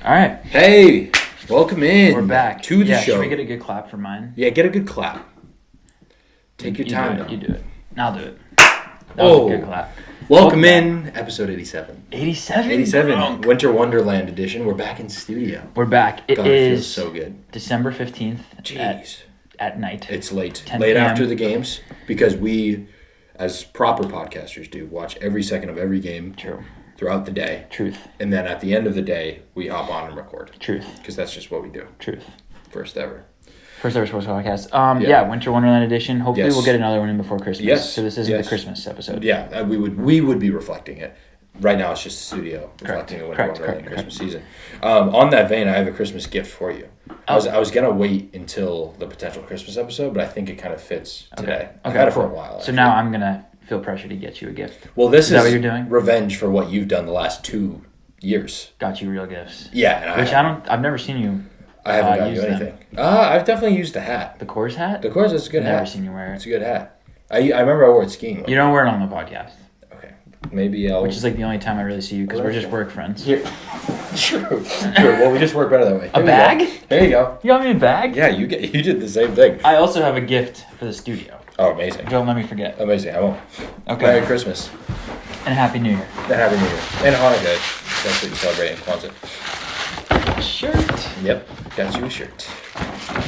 All right. Hey, welcome in. We're back. To the show. Should we get a good clap for mine? Yeah, get a good clap. Take your time. You do it. I'll do it. That was a good clap. Welcome in, episode 87. 87? 87, Winter Wonderland edition. We're back in studio. We're back. It feels so good. December 15th. Jeez. At night. It's late. 10 Late p.m. after the games, because we, as proper podcasters do, watch every second of every game. True. Throughout the day. Truth. And then at the end of the day, we hop on and record. Truth. Because that's just what we do. Truth. First ever sports podcast. Winter Wonderland edition. Hopefully we'll get another one in before Christmas. Yes. So this isn't the Christmas episode. Yeah, we would be reflecting it. Right now it's just the studio reflecting the Winter Wonderland Christmas season. On that vein, I have a Christmas gift for you. I was gonna wait until the potential Christmas episode, but I think it kind of fits today. I've had it for a while. So now I'm gonna feel pressure to get you a gift. Well, this is that what you're doing? Revenge for what you've done the last 2 years. Got you real gifts. Yeah, and I've never seen you. I haven't got you anything. I've definitely used the hat. The Coors hat? The Coors is a good hat. I've never seen you wear it. It's a good hat. I remember I wore it skiing. You don't wear it on the podcast. Okay. Maybe I'll... Which is like the only time I really see you because we're just work friends. Here. True. Well, we just work better that way. A bag? There you go. You got me a bag? Yeah, you did the same thing. I also have a gift for the studio. Oh, amazing. Don't let me forget. Amazing. I won't. Okay. Merry Christmas. And Happy New Year. And Happy New Year. And Hanukkah. That's what you celebrate in Kwanzaa. Shirt. Yep. Got you a shirt.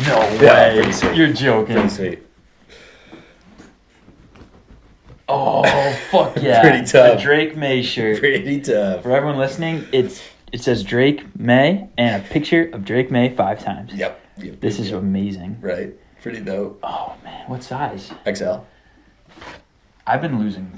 No Yeah, way. pretty sweet. You're joking. Pretty sweet. Oh, fuck yeah. Pretty tough. A Drake May shirt. Pretty tough. For everyone listening, it says Drake May and a picture of Drake May 5 times. Yep. This is amazing. Right. Pretty dope. Oh, man. What size? XL. I've been losing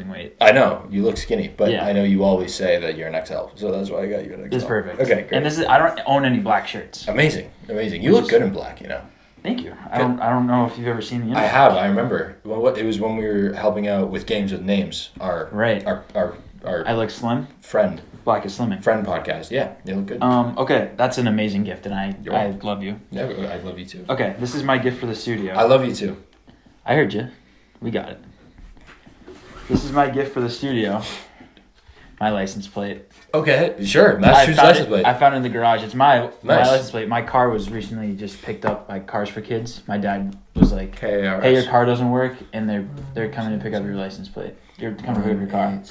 weight. I know. You look skinny, but yeah. I know you always say that you're an XL, so that's why I got you an XL. This is perfect. Okay, great. And I don't own any black shirts. Amazing. You look good in black, you know. Thank you. I don't know if you've ever seen the. I have. I remember. Well, it was when we were helping out with Games with Names. Our I look slim. Friend. Black is slimming. Friend podcast. Yeah, you look good. Okay, that's an amazing gift, and I love you. Yeah, I love you too. Okay, this is my gift for the studio. I love you too. I heard you. We got it. This is my gift for the studio. My license plate. Okay, sure. Massachusetts license plate. I found it in the garage. It's my license plate. My car was recently just picked up by Cars for Kids. My dad was like, KRS. "Hey, your car doesn't work, and they're coming to pick up your license plate. You're coming to pick up your car."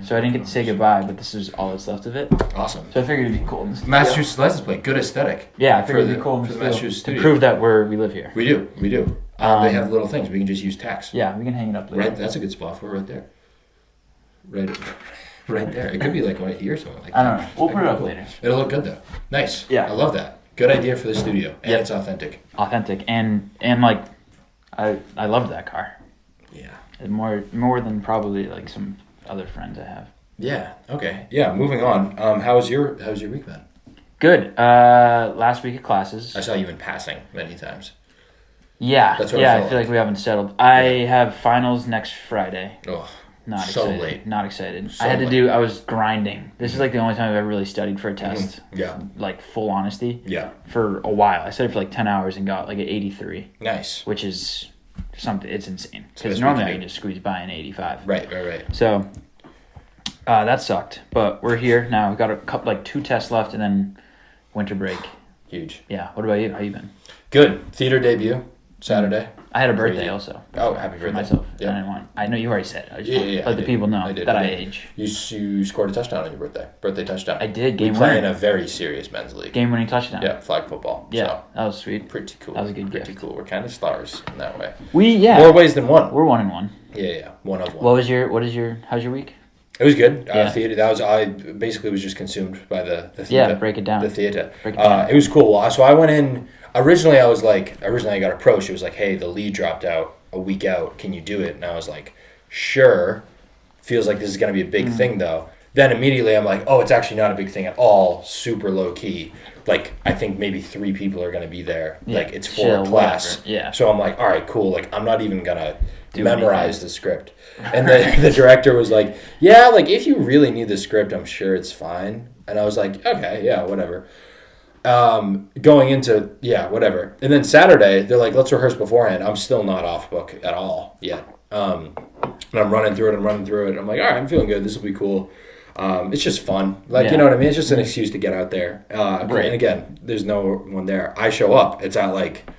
So I didn't get to say goodbye, but this is all that's left of it. Awesome. So I figured it'd be cool. Massachusetts license plate. Good aesthetic. Yeah, I figured it'd be cool for the Massachusetts studio. to prove that we live here. We do. They have little things. We can just use tax. Yeah, we can hang it up later. Right, that's a good spot for it right there. Right there. It could be like right here or something like that. I don't know. We'll put it up later. It'll look good though. Nice. Yeah. I love that. Good idea for the studio. And it's authentic. Authentic. And like I loved that car. Yeah. And more than probably like some other friends I have. Yeah. Okay. Yeah, moving on. How's your week been? Good. Last week of classes. I saw you in passing many times. Yeah. That's what I feel like we haven't settled. I have finals next Friday. Oh. Not so excited. late. Not excited. So I was grinding. This is like the only time I've ever really studied for a test. Mm-hmm. Yeah. Like full honesty. Yeah. For a while. I studied for like 10 hours and got like an 83. Nice. Which is something, it's insane. So Because normally I can just squeeze by an 85. Right. So, that sucked. But we're here now. We've got a couple, like 2 tests left and then winter break. Huge. Yeah. What about you? How you been? Good. Theater debut. Saturday. I had a birthday also. Oh, happy birthday. For myself. Yeah. I know you already said it. I just let the people know I age. You scored a touchdown on your birthday. Birthday touchdown. I did. We play in a very serious men's league. Game-winning touchdown. Yeah, flag football. Yeah, so. that was sweet. Pretty cool. That was a good gift. Pretty cool. We're kind of stars in that way. More ways than one. We're 1-1. Yeah. 1 of 1. How's your week? It was good. Yeah. Theater. I basically was just consumed by the theater. Yeah, break it down. The theater. Break it down. It was cool. So I went in. Originally I got approached. It was like, hey, the lead dropped out a week out. Can you do it? And I was like, sure. Feels like this is going to be a big thing though. Then immediately I'm like, oh, it's actually not a big thing at all. Super low key. Like I think maybe 3 people are going to be there. Yeah. Like it's for a class. Whatever. Yeah. So I'm like, all right, cool. Like I'm not even going to memorize the script. And the director was like, yeah, like if you really need the script, I'm sure it's fine. And I was like, okay, yeah, whatever. Going into, whatever. And then Saturday, they're like, let's rehearse beforehand. I'm still not off book at all yet. And I'm running through it. I'm like, all right, I'm feeling good. This will be cool. It's just fun. Like, you know what I mean? It's just an excuse to get out there. Right. And again, there's no one there. I show up. It's at like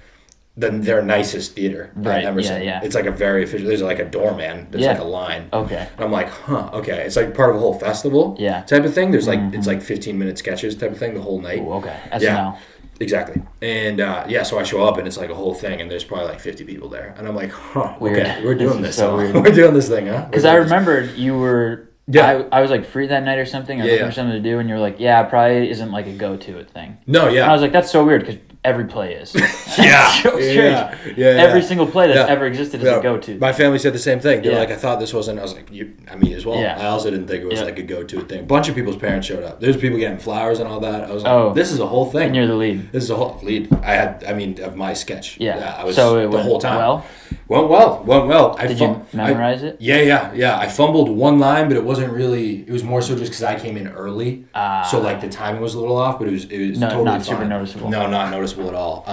their nicest theater at Emerson. Yeah. It's like a very official. There's like a doorman. There's like a line. Okay. And I'm like, okay. It's like part of a whole festival type of thing. There's like, it's like 15-minute sketches type of thing the whole night. Ooh, okay. SNL. Yeah. Exactly. And so I show up and it's like a whole thing and there's probably like 50 people there. And I'm like, Weird. okay, we're doing this. So weird. We're doing this thing, huh? Because I remembered you were... Yeah. I was like free that night or something, or looking for something to do, and you were like, yeah, it probably isn't like a go-to thing. No, yeah. And I was like, that's so weird, because every play is. Yeah. Every single play that's ever existed is a go-to. My family said the same thing. They're like, I thought this wasn't. I was like, me as well. Yeah. I also didn't think it was like a go-to thing. A bunch of people's parents showed up. There's people getting flowers and all that. I was like, this is a whole thing. And you're the lead. This is a whole lead. Of my sketch. Yeah. I was so it the whole time. Well? Went well. Did you memorize it? Yeah. I fumbled one line, but it wasn't really. It was more so just because I came in early, so like the timing was a little off. But it was totally not fine. super noticeable. No, not noticeable at all.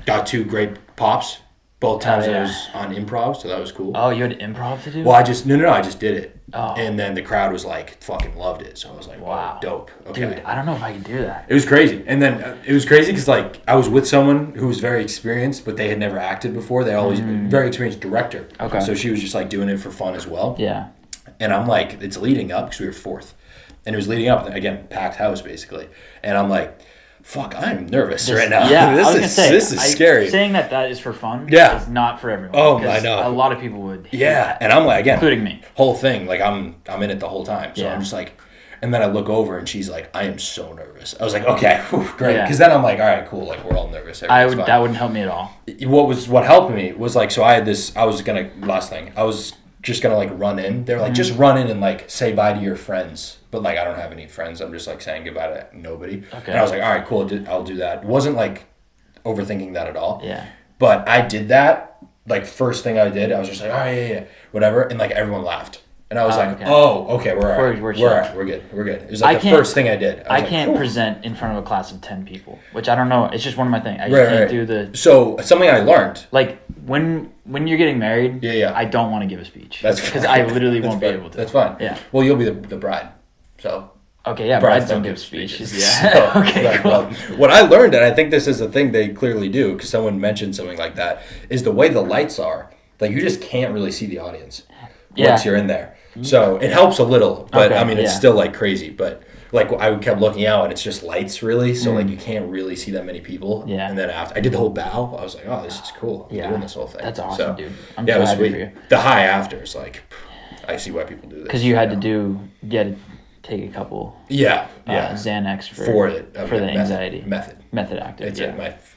Got 2 great pops both times. I was on improv, so that was cool. Oh, you had improv to do? Well, I just did it. Oh. And then the crowd was like fucking loved it, so I was like, wow, dope. Okay. Dude, I don't know if I can do that. It was crazy, and then it was crazy because like I was with someone who was very experienced, but they had never acted before. They always very experienced director. Okay. So she was just like doing it for fun as well. Yeah. And I'm like, it's leading up because we were 4th, and it was leading up again, packed house basically, and I'm like, fuck, I'm nervous right now. Yeah, this is scary. Saying that is for fun is not for everyone. Oh, I know. A lot of people would. Yeah, and I'm like, again, including me. Whole thing, like I'm in it the whole time. So I'm just like, and then I look over and she's like, I am so nervous. I was like, okay, great. Because then I'm like, all right, cool. Like we're all nervous. That wouldn't help me at all. What helped me was like, so I was just gonna like run in. They're like, just run in and like say bye to your friends. But like I don't have any friends. I'm just like saying goodbye to nobody. Okay. And I was like, all right, cool. I'll do that. Wasn't like overthinking that at all. Yeah. But I did that. Like first thing I did, I was just like, all right, yeah, whatever. And like everyone laughed. And I was like, okay. Okay, we're all right. We're good. It was like the first thing I did. I can't present in front of a class of 10 people, which I don't know. It's just one of my things. I just can't do the... So something I learned. Like when you're getting married, I don't want to give a speech. That's because I literally won't be able to. That's fine. Yeah. Well, you'll be the bride. So... Okay, yeah, brides don't give speeches. Yeah. So, okay, cool. Well, what I learned, and I think this is a thing they clearly do, because someone mentioned something like that, is the way the lights are. Like, you just can't really see the audience once you're in there. So it helps a little, but I mean, it's still like crazy. But like I kept looking out, and it's just lights really. So like you can't really see that many people. Yeah. And then after I did the whole bow, I was like, oh, this is cool. I'm doing this whole thing. That's awesome, dude. I'm it was happy sweet. for you. The high after is like, I see why people do this. Because you had to take a couple. Xanax for the anxiety. Method active. It's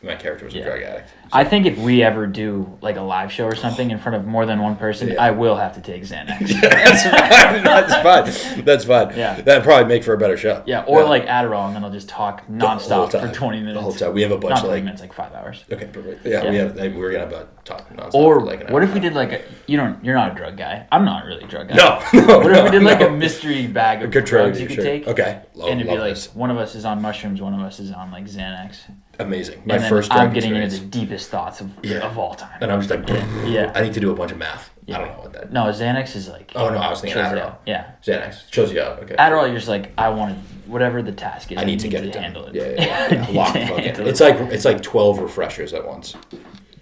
my character was a drug addict. So. I think if we ever do like a live show or something in front of more than one person, I will have to take Xanax. That's fine. Yeah. That'd probably make for a better show. Yeah, or like Adderall, and then I'll just talk nonstop for 20 minutes. The whole time. We have a bunch not of 20 minutes, like 5 hours. Okay, perfect. Yeah. We're gonna talk nonstop. Or for like an hour. what if we did like you're not a drug guy. I'm not really a drug guy. No. What if we did like a mystery bag of drugs you could take? Okay. And it'd be like one of us is on mushrooms, one of us is on like Xanax. Amazing. My first drug I'm getting into the deepest thoughts of all time. And I'm just like, I need to do a bunch of math. I don't know what that. No, Xanax is like. Oh no, I was thinking Adderall. Yeah. Xanax shows you out. Okay. Adderall, you're just like, I want to, whatever the task is. I need to get it handle it. Yeah. Lock fucking. It's like 12 refreshers at once.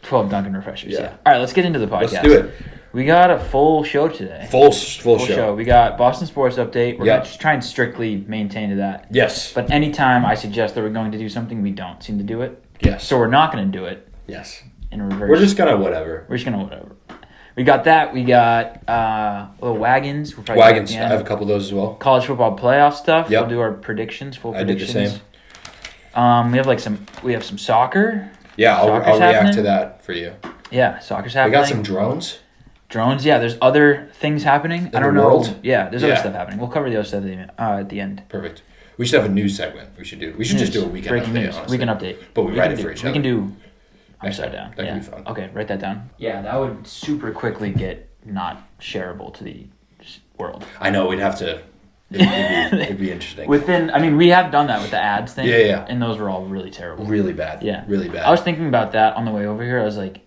12 Dunkin' refreshers. Yeah. All right, let's get into the podcast. Let's do it. We got a full show today. Full show. We got Boston sports update. We're going to just try and strictly maintain to that. Yes. But anytime I suggest that we're going to do something, we don't seem to do it. Yes. So we're not going to do it. Yes. In reverse. We're just going to whatever. We got that. We got Wagons. Wagons. I have a couple of those as well. College football playoff stuff. Yep. We'll do our predictions. I did the same. We have some soccer. Yeah, I'll react to that for you. Yeah, soccer's happening. We got some drones. Yeah. There's other things happening. I don't know. World? Yeah, there's other stuff happening. We'll cover the other stuff at the end. Perfect. We should have a news segment. We should just do a weekend breaking update. News. Honestly. Weekend update. But we write it for each other. We can do. I'm sorry down. That could be fun. Okay, write that down. Yeah, that would super quickly get not shareable to the world. I know. We'd have to. It'd be interesting. We have done that with the ads thing. Yeah. And those were all really terrible. Really bad. Yeah. Really bad. I was thinking about that on the way over here. I was like,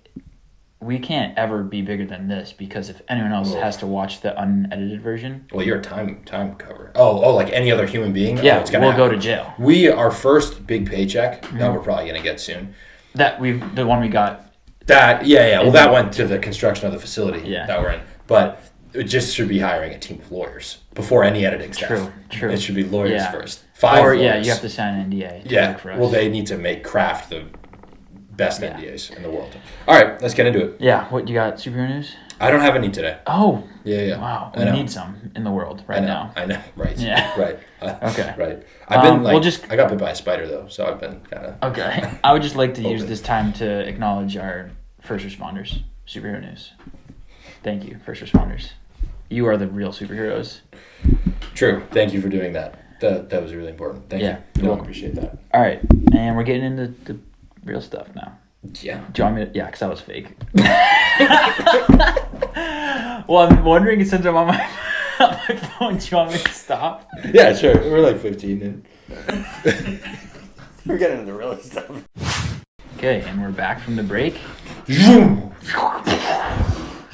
we can't ever be bigger than this because if anyone else has to watch the unedited version, well, you're a time cover. Oh, like any other human being. Yeah, it's gonna we'll happen. go to jail. Our first big paycheck that we're probably gonna get soon. The one we got. That Well, that went to the construction of the facility that we're in, but it just should be hiring a team of lawyers before any editing staff. True. It should be lawyers first. 5 lawyers. you have to sign an NDA. To work for us. Well, they need to craft the best NDAs in the world. All right, let's get into it. Yeah, what you got? Superhero news? I don't have any today. Oh. Yeah. Wow, we need some in the world now. I know. Right. Yeah. Right. Okay. Right. I've been I got bit by a spider though, so I've been kind of. Okay. I would just like to use this time to acknowledge our first responders. Superhero news. Thank you, first responders. You are the real superheroes. True. Thank you for doing that. That was really important. Thank you. You're welcome. Appreciate that. All right, and we're getting into the real stuff now. Yeah. Do you want me to? Yeah, because that was fake. Well, I'm wondering since I'm on my phone, do you want me to stop? Yeah, sure. We're like 15 in. We're getting into the real stuff. Okay, and we're back from the break. Zoom.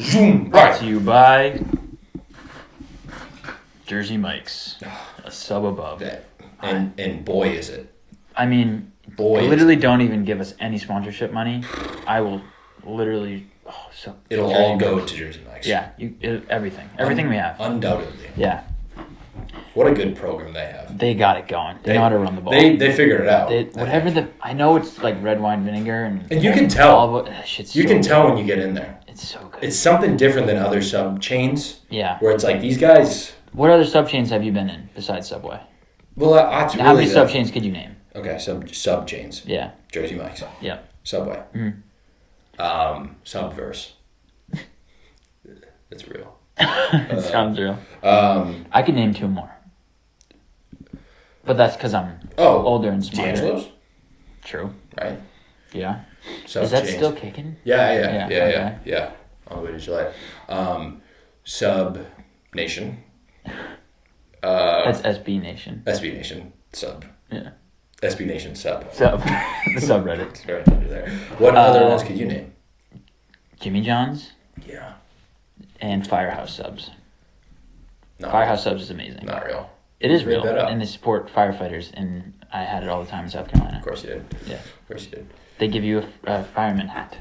Zoom. Brought to you by Jersey Mike's, a sub above. And boy, is it. I mean, literally don't even give us any sponsorship money. I will literally. It'll all go to Jersey Mike's. Yeah, everything we have. Undoubtedly. Yeah. What a good program they have. They got it going. They know how to run the ball. They figured it out. I know it's like red wine vinegar and you can tell. You can tell when you get in there. It's so good. It's something different than other sub chains. Yeah. Where it's like these guys. What other sub chains have you been in besides Subway? Well, that's how many sub chains could you name? Okay, sub chains. Yeah. Jersey Mike's. Yeah. Subway. Mm-hmm. Subverse. It's real. It sounds real. I could name 2 more. But that's because I'm older and smarter. D'Angelo's? True. Right? Yeah. Sub Is that chains. still kicking? Yeah. On the way to July. Sub Nation. That's SB Nation. SB Nation sub. Yeah. SB Nation sub. Sub. The subreddit. It's right under there. What other ones could you name? Jimmy John's. Yeah. And Firehouse Subs. Not Firehouse Subs is amazing. Not real. It is real. And they support firefighters, and I had it all the time in South Carolina. Of course you did. Yeah. Of course you did. They give you a fireman hat.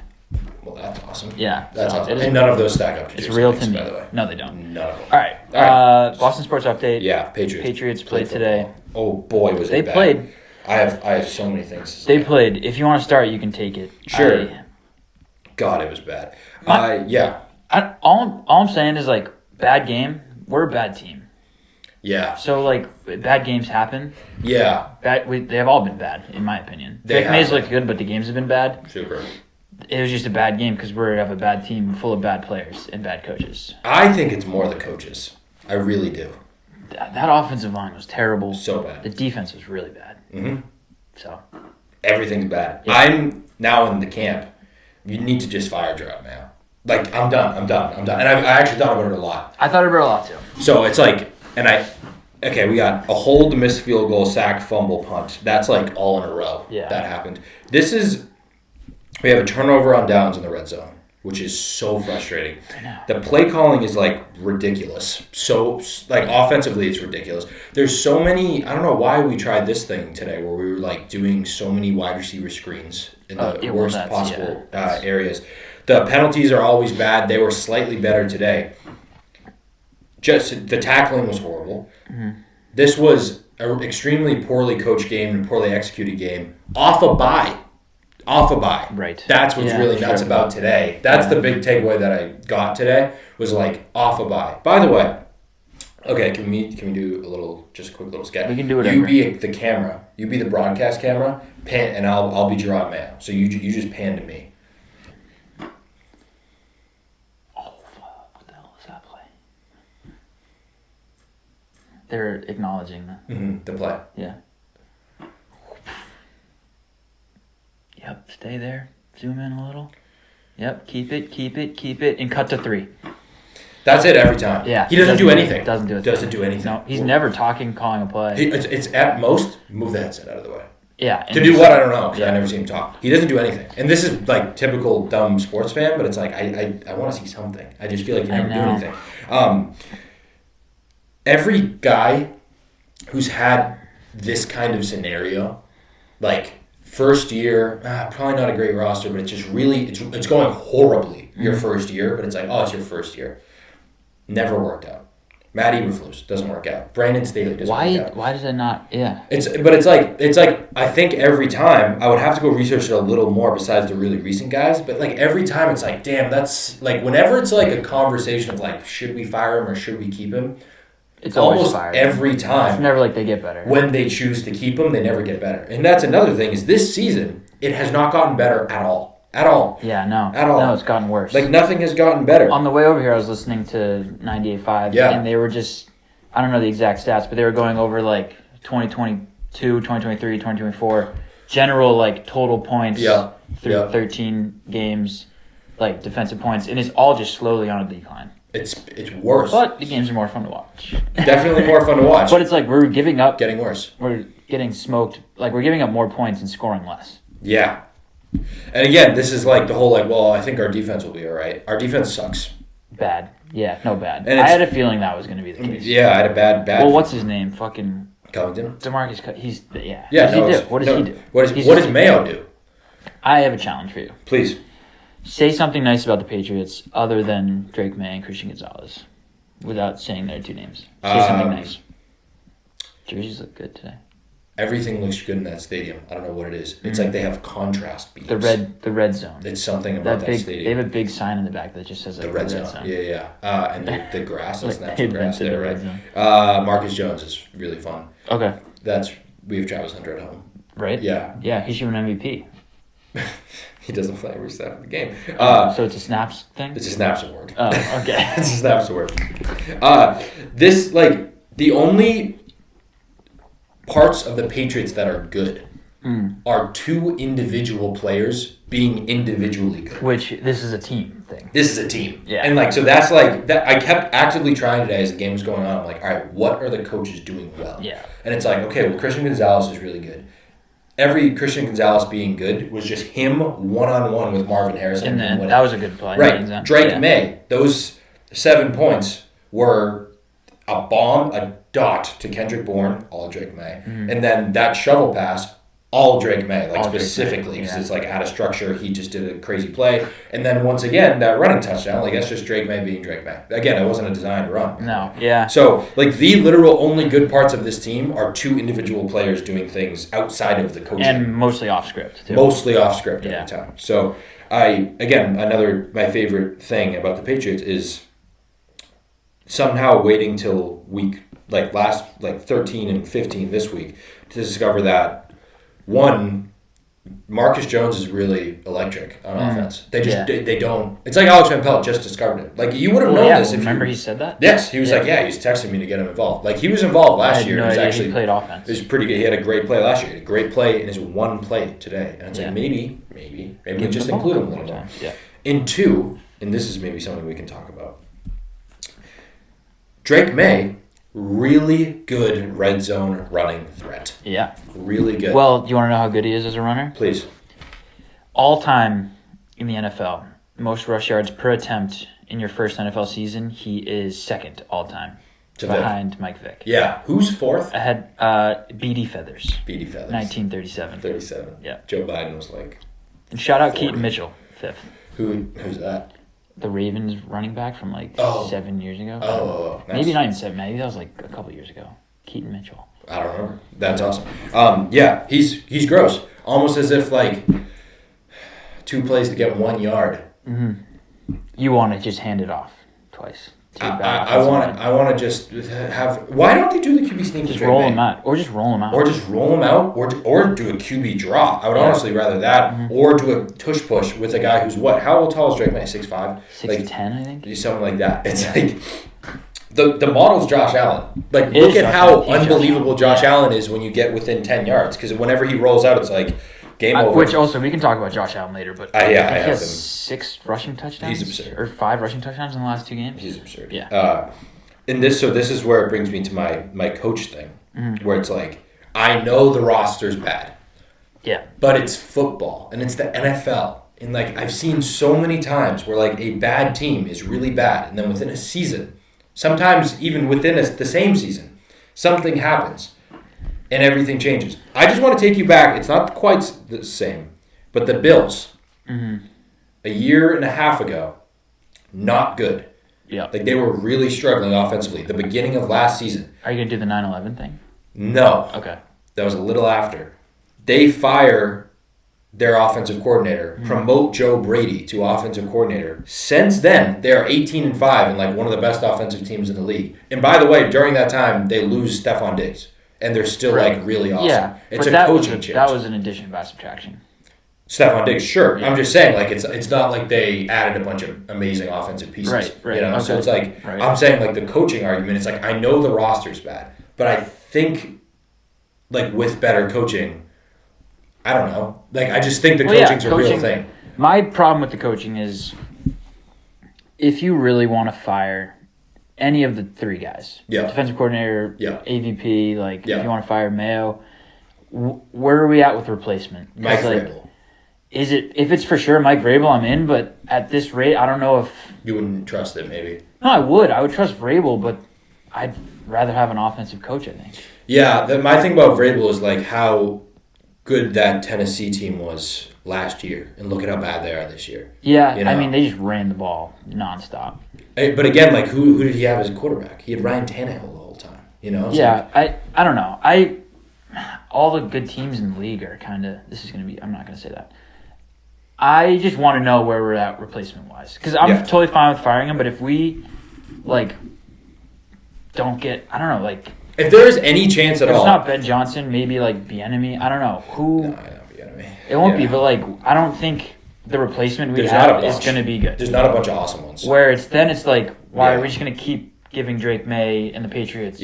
Well, that's awesome. Yeah. That's awesome. And none of those stack up to It's Jersey real Mike's, to me. by the way. No, they don't. None of them. All right. Boston Sports Update. Yeah, Patriots. Patriots played today. Oh, boy, was it bad. They played. I have so many things to say. They played. If you want to start, you can take it. Sure. God, it was bad. Yeah. All I'm saying is, like, bad game. We're a bad team. Yeah. So, like, bad games happen. Yeah. They have all been bad, in my opinion. Drake Mays looked good, but the games have been bad. Super. It was just a bad game because we have a bad team full of bad players and bad coaches. I think it's more the coaches. I really do. That offensive line was terrible. So bad. The defense was really bad. Mm-hmm. So. Everything's bad. Yeah. I'm now in the camp. You need to just fire Jerod Mayo. Like, I'm done. And I actually thought about it a lot. I thought about it a lot, too. So it's like, we got a hold, missed field goal, sack, fumble, punt. That's like all in a row. Yeah. That happened. We have a turnover on downs in the red zone, which is so frustrating. I know. The play calling is like ridiculous. So, like, offensively, it's ridiculous. There's so many, I don't know why we tried this thing today where we were like doing so many wide receiver screens in the worst possible areas. The penalties are always bad. They were slightly better today. Just the tackling was horrible. Mm-hmm. This was an extremely poorly coached game and poorly executed game. Off a bye. Right. That's what's really nuts about today. That's the big takeaway that I got today was like off a bye. By the way, okay, can we do just a quick little sketch? We can do whatever. You be the camera. You be the broadcast camera. Pan, and I'll be Jerod Mayo. So you just pan to me. What the hell is that play? They're acknowledging the play. Yeah. Yep, stay there. Zoom in a little. Yep, keep it, and cut to 3. That's it every time. Yeah. He doesn't do anything. Doesn't do anything. No, he's never talking, calling a play. It's at most, move the headset out of the way. Yeah. To do what, I don't know, because I never see him talk. He doesn't do anything. And this is like typical dumb sports fan, but it's like, I want to see something. I just feel like you never do anything. Every guy who's had this kind of scenario, like first year, probably not a great roster, but it's just really, it's going horribly your first year, but it's like, oh, it's your first year. Never worked out. Matt Eberflus doesn't work out. Brandon Staley doesn't work out. Why does it not? Yeah. It's like I think every time I would have to go research it a little more besides the really recent guys, but like every time it's like, damn, that's like whenever it's like a conversation of like, should we fire him or should we keep him? It's always almost fired. every time. It's never like they get better. When they choose to keep him, they never get better. And that's another thing is this season, it has not gotten better at all. At all. Yeah, no. At all. No, it's gotten worse. Like nothing has gotten better. On the way over here, I was listening to 98.5, and they were just, I don't know the exact stats, but they were going over like 2022, 2023, 2024, general like total points through 13 games, like defensive points, and it's all just slowly on a decline. It's worse. But the games are more fun to watch. Definitely more fun to watch. But it's like we're giving up. Getting worse. We're getting smoked. Like we're giving up more points and scoring less. Yeah. And again, this is like the whole like, well, I think our defense will be all right. Our defense sucks. Bad. Yeah, no bad. And I had a feeling that was going to be the case. Yeah, I had a bad. Well, what's his name? Fucking Covington? DeMarcus. He's Yeah. What does he do? What does Mayo do? I have a challenge for you. Please. Say something nice about the Patriots other than Drake May and Christian Gonzalez without saying their two names. Say something nice. Jerseys look good today. Everything looks good in that stadium. I don't know what it is. It's like they have contrast beams. The red zone. It's something about that stadium. They have a big sign in the back that just says the red zone. Yeah. And the grass, that's natural grass there, right? Marcus Jones is really fun. Okay. We have Travis Hunter at home. Right? Yeah. Yeah, he should win MVP. He doesn't play every snap of the game. So it's a snaps thing? It's a snaps award. Oh, okay. It's a snaps award. This, like, the only parts of the Patriots that are good are two individual players being individually good. Which, this is a team thing. This is a team. Yeah. And, like, so that's, like, that. I kept actively trying today as the game was going on. I'm like, all right, what are the coaches doing well? Yeah. And it's like, okay, well, Christian Gonzalez is really good. Every Christian Gonzalez being good was just him one-on-one with Marvin Harrison. And then that was a good play. Right. Drake May, those 7 points were a bomb, a dot to Kendrick Bourne, all Drake May. Mm-hmm. And then that shovel pass, all Drake May, like all specifically, because it's like out of structure. He just did a crazy play. And then once again, that running touchdown, like that's just Drake May being Drake May. Again, it wasn't a designed run. No, yeah. So, like, the literal only good parts of this team are two individual players doing things outside of the coaching. And mostly off script, too. Mostly off script every time. So, my favorite thing about the Patriots is somehow waiting till week, like, last, like, 13 and 15 this week to discover that, one, Marcus Jones is really electric on offense. They just they don't. It's like Alex Van Pelt just discovered it. Like you would have known this if remember he said that. Yes, he was like, he was texting me to get him involved. Like he was involved last year. No idea he played offense. It was pretty good. He had a great play last year. He had a great play in his one play today, and it's like maybe we just include him a little more. Yeah. In two, and this is maybe something we can talk about. Drake May. Really good red zone running threat. Yeah. Really good. Well, do you want to know how good he is as a runner? Please. All time in the NFL, most rush yards per attempt in your first NFL season, he is second all time. Behind Mike Vick. Yeah. Who's fourth? Ahead, B.D. Feathers. 1937. 37. Yeah. Joe Biden was like. And shout out 40. Keaton Mitchell, fifth. Who's that? The Ravens running back from 7 years ago. Oh, nice. Maybe not even 7. Maybe that was like a couple years ago. Keaton Mitchell. I don't remember. That's awesome. He's gross. Almost as if like 2 plays to get 1 yard. Mm-hmm. You want to just hand it off twice. I want to just have. Why don't they do the QB sneak? Just roll them out, or just roll them out, or do a QB draw. I would honestly rather that, or do a tush push with a guy who's what? How tall is Drake May? 6'5", 6'10", I think. Something like that. It's like the model's Josh Allen. Like look at how unbelievable Josh Allen is when you get within 10 yards. Because whenever he rolls out, it's like. Game over. Which also, we can talk about Josh Allen later, but I he have has 6 rushing touchdowns. He's absurd. Or 5 rushing touchdowns in the last 2 games. He's absurd. Yeah. This is where it brings me to my coach thing, where it's like, I know the roster's bad. Yeah. But it's football, and it's the NFL. And, like, I've seen so many times where, like, a bad team is really bad, and then within a season, sometimes even within the same season, something happens, and everything changes. I just want to take you back. It's not quite the same, but the Bills, a year and a half ago, not good. Yeah. Like, they were really struggling offensively. The beginning of last season. Are you going to do the 9/11 thing? No. Okay. That was a little after. They fire their offensive coordinator, promote Joe Brady to offensive coordinator. Since then, they are 18-5 and like one of the best offensive teams in the league. And by the way, during that time, they lose Stephon Diggs, and they're still like really awesome. Yeah, it's a coaching change. That was an addition by subtraction. Stephon Diggs, sure. Yeah. I'm just saying, like it's not like they added a bunch of amazing offensive pieces. Right. You know, okay. So it's like I'm saying, like the coaching argument. It's like I know the roster's bad, but I think like with better coaching. I don't know. Like, I just think the coaching's a real thing. My problem with the coaching is if you really want to fire any of the three guys, defensive coordinator, AVP, like if you want to fire Mayo, where are we at with replacement? Mike Vrabel. If it's for sure Mike Vrabel, I'm in, but at this rate, I don't know if... You wouldn't trust it, maybe? No, I would. I would trust Vrabel, but I'd rather have an offensive coach, I think. Yeah, my thing about Vrabel is like how good that Tennessee team was last year, and look at how bad they are this year. Yeah, you know? I mean, they just ran the ball nonstop. But again, like who did he have as a quarterback? He had Ryan Tannehill the whole time. You know? Yeah, I don't know. All the good teams in the league are kind of. This is going to be. I'm not going to say that. I just want to know where we're at replacement wise, because I'm totally fine with firing him. But if we don't get, I don't know, like. If there is any chance at all. It's not Ben Johnson, maybe like Bieniemy. I don't know who. No, not Bieniemy. It won't be, but like I don't think the replacement we have is going to be good. There's not a bunch of awesome ones. Where it's like, why are we just going to keep giving Drake May and the Patriots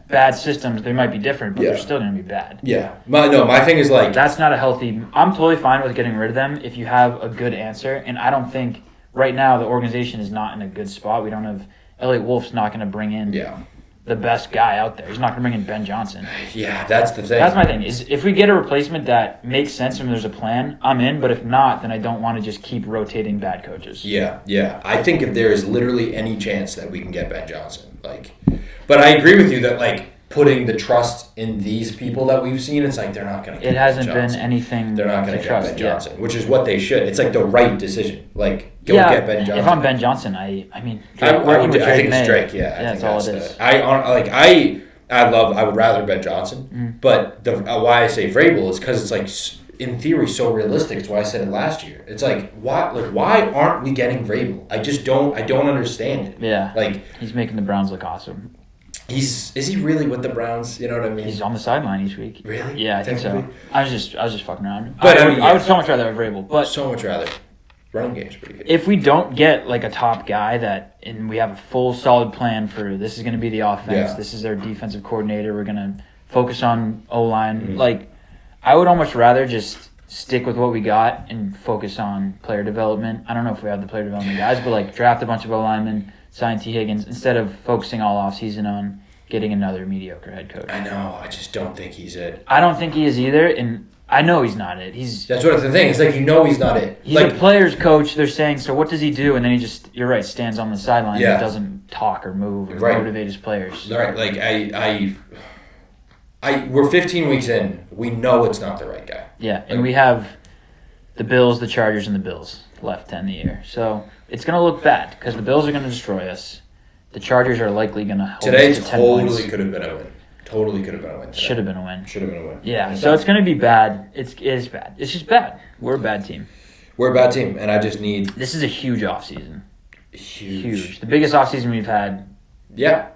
bad systems? They might be different, but they're still going to be bad. Yeah. My thing is like. That's not a healthy. I'm totally fine with getting rid of them if you have a good answer, and I don't think right now the organization is not in a good spot. We don't have. Elliott Wolf's not going to bring in. The best guy out there. He's not going to bring in Ben Johnson. Yeah, that's the thing. That's my thing. Is if we get a replacement that makes sense and there's a plan, I'm in. But if not, then I don't want to just keep rotating bad coaches. Yeah. I think if there is literally any chance that we can get Ben Johnson, but I agree with you that putting the trust in these people that we've seen, it's like they're not going to get Ben Johnson. It hasn't been anything. They're not going to get Ben Johnson, which is what they should. It's like the right decision. Get Ben Johnson. If I'm Ben Johnson, I think it's Drake. That's all it is. I would rather Ben Johnson, but why I say Vrabel is because it's like in theory so realistic. It's why I said it last year. It's like why aren't we getting Vrabel? I don't understand it. Yeah, he's making the Browns look awesome. Is he really with the Browns? You know what I mean? He's on the sideline each week. Really? Yeah, I think so. I was just fucking around. But I would so much rather have Vrabel. But so much rather. Running game's pretty good. If we don't get a top guy and we have a full solid plan for this is going to be the offense, this is our defensive coordinator, we're going to focus on O-line. I would almost rather just stick with what we got and focus on player development. I don't know if we have the player development guys, but draft a bunch of O-linemen, sign T. Higgins, instead of focusing all offseason on getting another mediocre head coach. I know. I just don't think he's it. I don't think he is either, and I know he's not it. That's what the thing. It's like he's not it. He's a player's coach. They're saying, so what does he do? And then he just, you're right, stands on the sideline and doesn't talk or move or motivate his players. Right. We're 15 weeks in. We know it's not the right guy. Yeah, and we have the Bills, the Chargers, and the Bills left to end the year. So it's going to look bad because the Bills are going to destroy us. The Chargers are likely going to hold today us to 10 points. Totally could have been a win. Totally could have been a win today. Should have been a win. Yeah, and so it's going to be bad. It is bad. It's just bad. We're a bad team. And I just need... This is a huge offseason. Huge. The biggest offseason we've had... Yeah.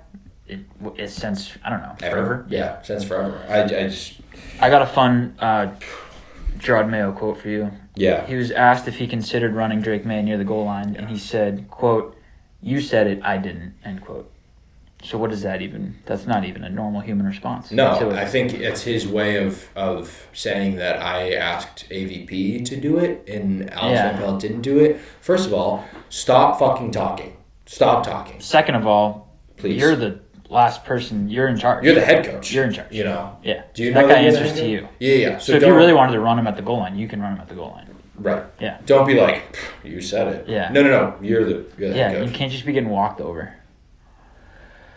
It's since, I don't know, ever? Forever? Yeah, since forever. I got a fun Jerod Mayo quote for you. Yeah. He was asked if he considered running Drake May near the goal line, and he said, quote, "You said it, I didn't," end quote. So what does that even... That's not even a normal human response. No, I think it's his way of saying that I asked AVP to do it and Alex Van Pelt didn't do it. First of all, stop fucking talking. Stop talking. Second of all, please. You're the last person. You're in charge. You're the head coach. You're in charge. You know. Yeah. Do you that know guy answers to you? Yeah. So if you really wanted to run him at the goal line, you can run him at the goal line. Right. Yeah. Don't be like, you said it. Yeah. No. You're the head coach. You can't just be getting walked over.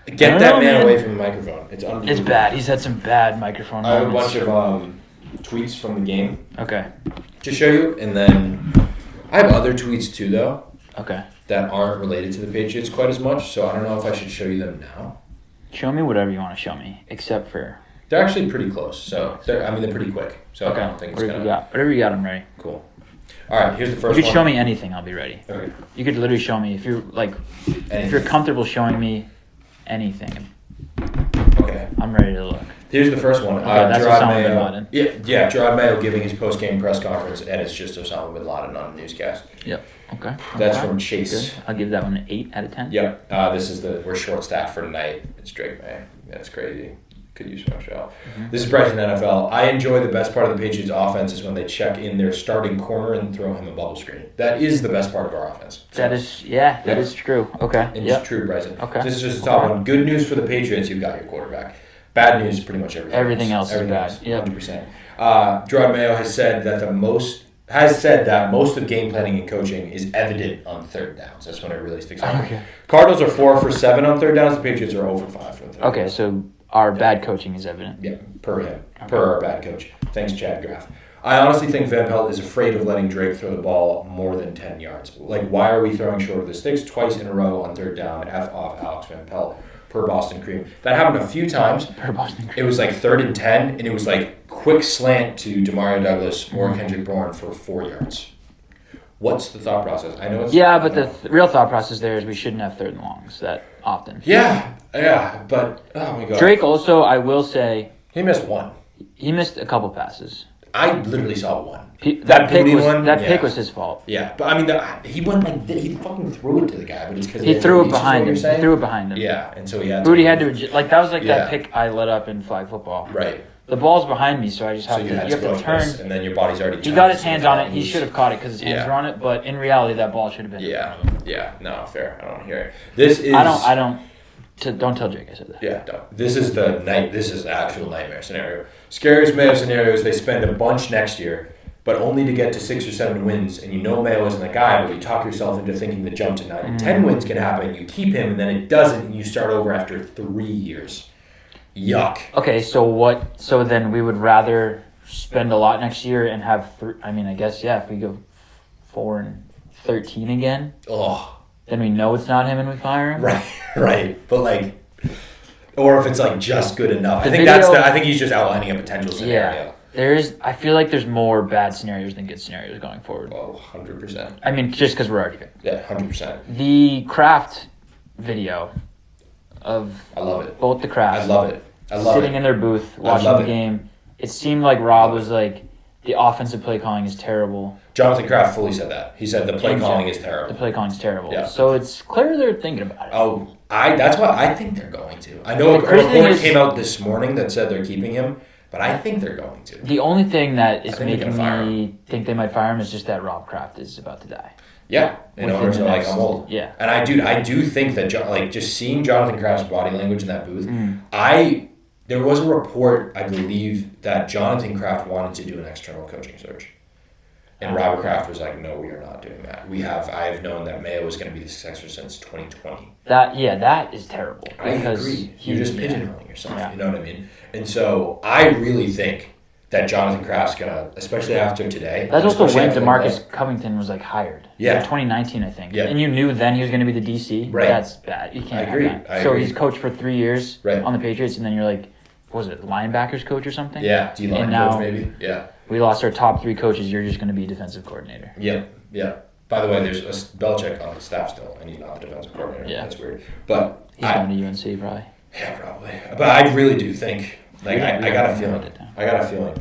Get that man away from the microphone. It's unbelievable. It's bad. He's had some bad microphone moments. I have a bunch of tweets from the game. Okay. To show you, and then I have other tweets too, though. Okay. That aren't related to the Patriots quite as much, so I don't know if I should show you them now. Show me whatever you want to show me, except for... They're actually pretty close, so they're pretty quick. So okay. I don't think it's gonna... Whatever you got, I'm ready. Cool. All right, here's the first one. You could show me anything, I'll be ready. Okay. You could literally show me if you're if you're comfortable showing me anything. Okay. I'm ready to look. Here's the first one. Okay, that's Osama bin Laden. Yeah, Jerod Mayo giving his post-game press conference, and it's just Osama bin Laden on the newscast. Yep. Okay. That's from Chase. Good. I'll give that one an 8 out of 10. Yep. We're short staffed for tonight. It's Drake May. That's crazy. Could use some show. Mm-hmm. This is Bryson NFL. I enjoy the best part of the Patriots' offense is when they check in their starting corner and throw him a bubble screen. That is the best part of our offense. So, that is true. Okay. It's true, Bryson. Okay. This is just the top one. Good news for the Patriots, you've got your quarterback. Bad news, pretty much everything. Everything else is bad. Yep. 100%. Jerod Mayo has said that most of game planning and coaching is evident on third downs. That's when it really sticks out. Okay. Cardinals are 4 for 7 on third downs. The Patriots are 0 for 5 on third downs. Okay, so our bad coaching is evident. Yeah, per him. Okay. Per our bad coach. Thanks, Chad Graff. I honestly think Van Pelt is afraid of letting Drake throw the ball more than 10 yards. Why are we throwing short of the sticks twice in a row on third down? F off Alex Van Pelt. Per Boston Cream. That happened a few times. Per Boston Cream. It was 3rd and 10, and it was quick slant to Demario Douglas or Kendrick Bourne for 4 yards. What's the thought process? I know it's... Yeah, but the real thought process there is we shouldn't have third and longs that often. Yeah, but... Oh, my God. Drake also, I will say... He missed one. He missed a couple passes. I literally saw one. That pick was his fault. Yeah, but I mean, he went he fucking threw it to the guy, but it's because he threw it behind him. He threw it behind him. Yeah, and so he had Footy had to that was that pick I let up in flag football. Right. The ball's behind me, so I just have to. You have to turn, and then your body's already. He got his hands on it. He should have caught it because his hands were on it. But in reality, that ball should have been. Yeah. No, fair. I don't hear it. This is. Don't tell Jake I said that. Yeah, don't. This is the actual nightmare scenario. Scariest Mayo scenario is they spend a bunch next year, but only to get to 6 or 7 wins, and Mayo isn't the guy, but you talk yourself into thinking the jump to 9 and 10 wins can happen, you keep him, and then it doesn't, and you start over after 3 years. Yuck. Okay, so then we would rather spend a lot next year and have, I guess, if we go 4-13 again, then we know it's not him and we fire him? Right. But or if it's just good enough. I think he's just outlining a potential scenario. Yeah. I feel like there's more bad scenarios than good scenarios going forward. Oh, 100%. I mean, just because we're already good. Yeah, 100%. The Kraft video of I love it. Both the Krafts. I love it. Sitting in their booth, watching the game. It seemed like Rob was the offensive play calling is terrible. Jonathan Kraft fully said that. He said the play calling is terrible. The play calling is terrible. Yeah. So it's clear they're thinking about it. Oh, that's what I think they're going to. I know a report came out this morning that said they're keeping him, but I think they're going to. The only thing that is making me think they might fire him is just that Rob Kraft is about to die. Yeah, and owners are I'm old. Yeah, and I do think that just seeing Jonathan Kraft's body language in that booth, there was a report, I believe, that Jonathan Kraft wanted to do an external coaching search. And Robert Kraft was like, no, we are not doing that. I have known that Mayo was going to be the successor since 2020. That is terrible. I agree. You're just pigeonholing yourself, you know what I mean? And so I really think that Jonathan Kraft's going to, especially after today. That's also when DeMarcus Covington was hired. Yeah. 2019, I think. Yeah. And you knew then he was going to be the DC. Right. That's bad. You can't agree. have that. So he's coached for 3 years on the Patriots, and then you're like, what was it, linebackers coach or something? Yeah, D-line coach maybe. Yeah. We lost our top 3 coaches. You're just going to be defensive coordinator. Yeah. By the way, there's a Belichick on the staff still, and he's not the defensive coordinator. Yeah. That's weird. But he's going to UNC probably. Yeah, probably. But I really do think, I got a feeling.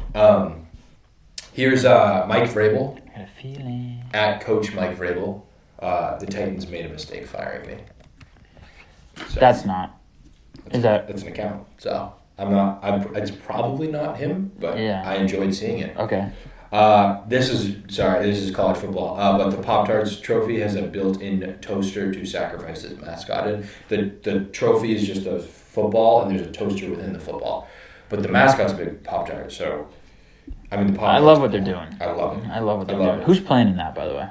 Here's Mike Vrabel. I got a feeling. At Coach Mike Vrabel. The Titans made a mistake firing me. So, that's an account. So it's probably not him, but I enjoyed seeing it. Okay. This is college football. But the Pop-Tarts trophy has a built-in toaster to sacrifice its mascot in. The trophy is just a football and there's a toaster within the football. But the mascot's a big Pop-Tart, so I mean the Pop-Tarts. I love what they're doing. I love it. I love what they're doing. Who's playing in that, by the way?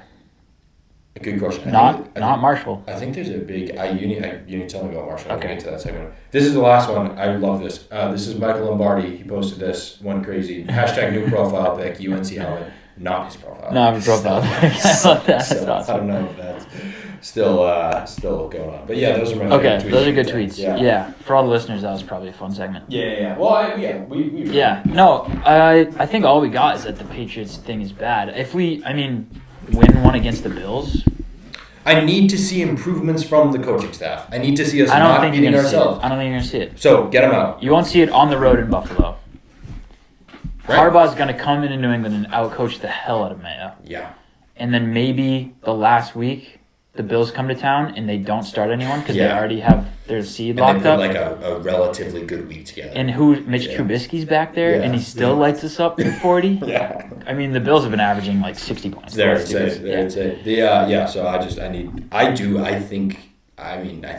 A good question. Not Marshall. I think there's a big. You need to tell me about Marshall. Okay. I'll get to that segment. This is the last one. I love this. This is Michael Lombardi. He posted this one crazy hashtag new profile pic UNC helmet. Not his profile. Not his profile pic. I love that. That's awesome. I don't know if that's still going on. But yeah, those are my favorite tweets. Those are good tweets. Yeah. For all the listeners, that was probably a fun segment. Yeah. Well, we No, I think all we got is that the Patriots thing is bad. If we win one against the Bills. I need to see improvements from the coaching staff. I need to see us not beating ourselves. I don't think you're going to see it. So, get them out. You won't see it on the road in Buffalo. Right. Harbaugh's going to come into New England and outcoach the hell out of Mayo. Yeah. And then maybe the last week, the Bills come to town and they don't start anyone because they already have their seed locked up. And they put a relatively good week together. And Mitch Trubisky's back there and he still lights us up for 40. Yeah. I mean, the Bills have been averaging like 60 points. So I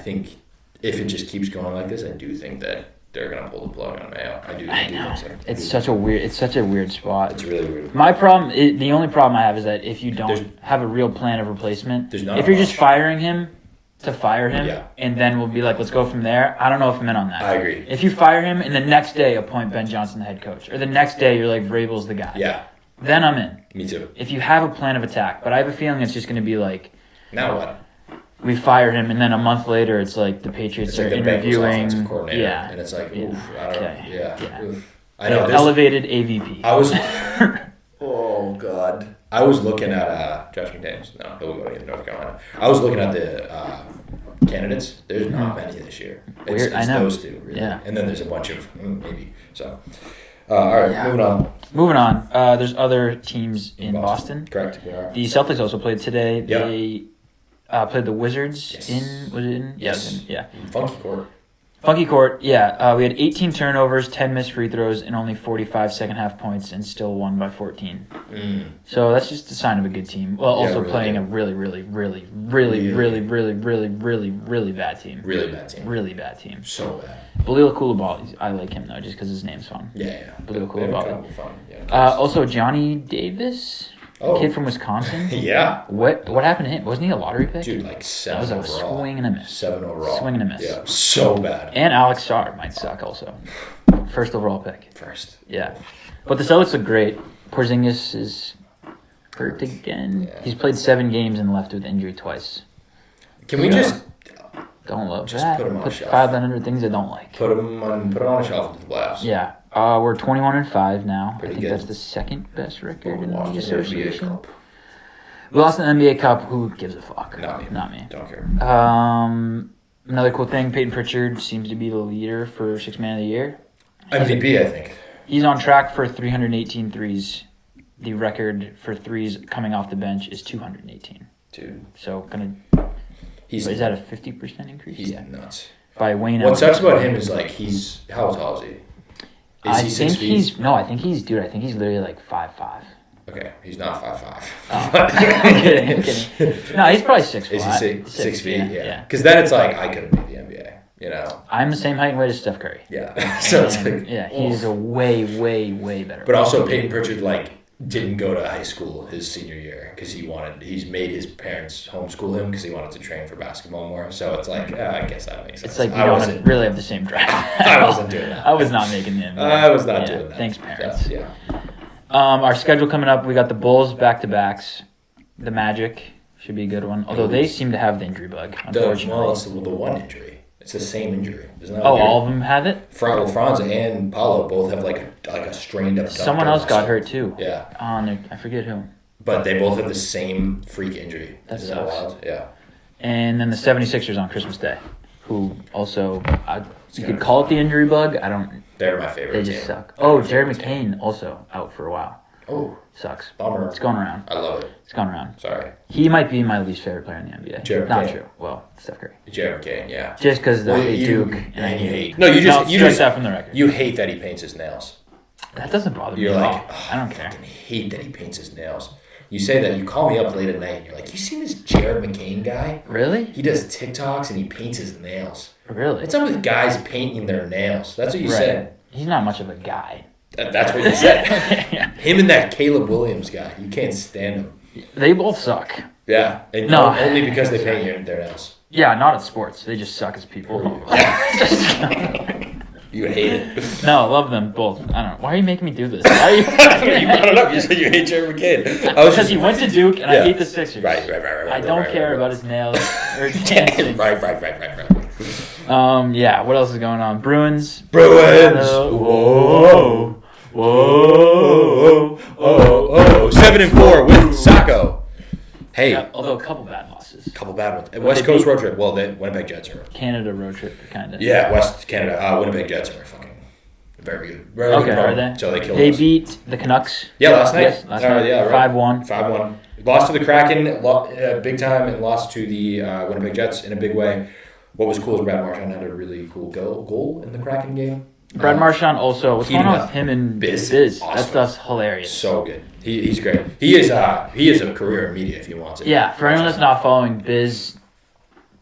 think if it just keeps going like this, I do think that they're gonna pull the plug on Mayo. I do think so. It's such a weird spot. It's really weird. My problem, the only problem I have is that if you don't have a real plan of replacement, if you're just firing him to fire him, and then we'll be like, let's go from there. I don't know if I'm in on that. I agree. If you fire him and the next day appoint Ben Johnson the head coach, or the next day you're like Vrabel's the guy. Yeah. Then I'm in. Me too. If you have a plan of attack, but I have a feeling it's just going to be like. Now what? We fire him, and then a month later, it's like the Patriots are interviewing. Yeah, and it's like, oof, I don't know. Yeah. Oof. I know. Elevated AVP. I was. Oh God. I was looking at Josh McDaniels. No, he'll go to North Carolina. I was looking at the candidates. There's not many this year. It's those two, really. Yeah. And then there's a bunch of maybe. So, all right, moving on. There's other teams in Boston. Correct. We are. The Celtics also played today. Yep. They played the Wizards in. Yes. Funky court, yeah. We had 18 turnovers, 10 missed free throws, and only 45 second-half points, and still won by 14. So that's just a sign of a good team. Well, also playing a really, really, really, really, really, really, really, really, really bad team. Really bad team. Really bad team. So bad. Balil Coulibaly, I like him, though, just because his name's fun. Yeah. Balil Coulibaly. Also, Johnny Davis. Kid from Wisconsin. Yeah. What happened to him? Wasn't he a lottery pick? Dude, like 7 That was a overall. swing and a miss. 7 overall. Swing and a miss. Yeah, so bad. And Alex Sarr might suck also. First overall pick. First. Yeah. But the Celtics look great. Porzingis is hurt again. Yeah. He's played 7 games and left with injury twice. Can we just... Don't love just that. Put him on a shelf. 500 things I don't like. Put him on a shelf into the playoffs. Yeah. We're 21-5 now. Pretty I think good. that's the second best record in the association. We lost an NBA Cup. Who gives a fuck? Not me. Don't care. Another cool thing, Peyton Pritchard seems to be the leader for Sixth Man of the Year. MVP, I think. He's on track for 318 threes. The record for threes coming off the bench is 218. Dude. So, is that a 50% increase? He's nuts. By Wayne. What sucks about him is like how tall is he? I think he's literally like 5'5". Okay, he's not 5'5". I'm kidding. No, he's probably 6 feet. Is he 6 feet? Yeah. Because then it's like, I could have made the NBA, you know? I'm the same height and weight as Steph Curry. Yeah. So it's like... Yeah, he's a way, way, way better. But also, Peyton Pritchard, didn't go to high school his senior year because he's made his parents homeschool him because he wanted to train for basketball more. So it's like, I guess that makes sense. It's like you don't really have the same drive. I wasn't doing that. I was not making the NBA. I was not doing that. Thanks, parents. Yeah. Our schedule coming up, we got the Bulls back-to-backs. The Magic should be a good one. Although they seem to have the injury bug, unfortunately. It's the one injury. It's the same injury. Isn't that weird? All of them have it? Franz and Paulo both have like a strained up. Someone else got hurt too. Yeah. I forget who. But they both have the same freak injury. Isn't that wild? Yeah. And then the 76ers on Christmas Day, who also, you could call it the injury bug. They're my favorite. They just suck. Oh, Jerod McCain also out for a while. Oh. Sucks. Bummer. It's going around. I love it. It's going around. Sorry. He might be my least favorite player in the NBA. Jerod McCain. Not true. Well, Steph Curry. Jerod McCain, yeah. Just because they Duke and you hate. No, you just that from the record. You hate that he paints his nails. That doesn't bother me You're at like, all. I don't care. I fucking hate that he paints his nails. You say that, you call me up late at night and you're like, you seen this Jerod McCain guy? Really? He does TikToks and he paints his nails. Really? What's up with guys painting their nails? That's what you said. He's not much of a guy. That's what you said. Him and that Caleb Williams guy. You can't stand him. They both suck. Yeah. And only because they paint their nails. Yeah, not at sports. They just suck as people. You hate it. No, I love them both. I don't know. Why are you making me do this? You brought it up. You said you hate Jerod Mayo. Because he went to Duke, and I hate the Sixers. Right. I don't care about his nails or his dancing. Right. Yeah, what else is going on? Bruins. Whoa. 7-4 with Sacco. Hey. Yeah, although a couple bad losses. Couple bad ones. West Coast road trip. Well, the Winnipeg Jets are. Canada road trip, kind of. Yeah, West Canada. Winnipeg Jets are fucking very good. Are they? So they killed us. They beat the Canucks. Yeah, last night. Yes, last night. Yeah, right. 5-1. 5-1. Lost to the Kraken big time and lost to the Winnipeg Jets in a big way. What was cool is Brad Marchand had a really cool goal in the Kraken game. Brad Marchand also. What's going on with him and Biz? Awesome. That stuff's hilarious. So good. He's great. He is a career in media if he wants it. Yeah, for anyone that's not following Biz,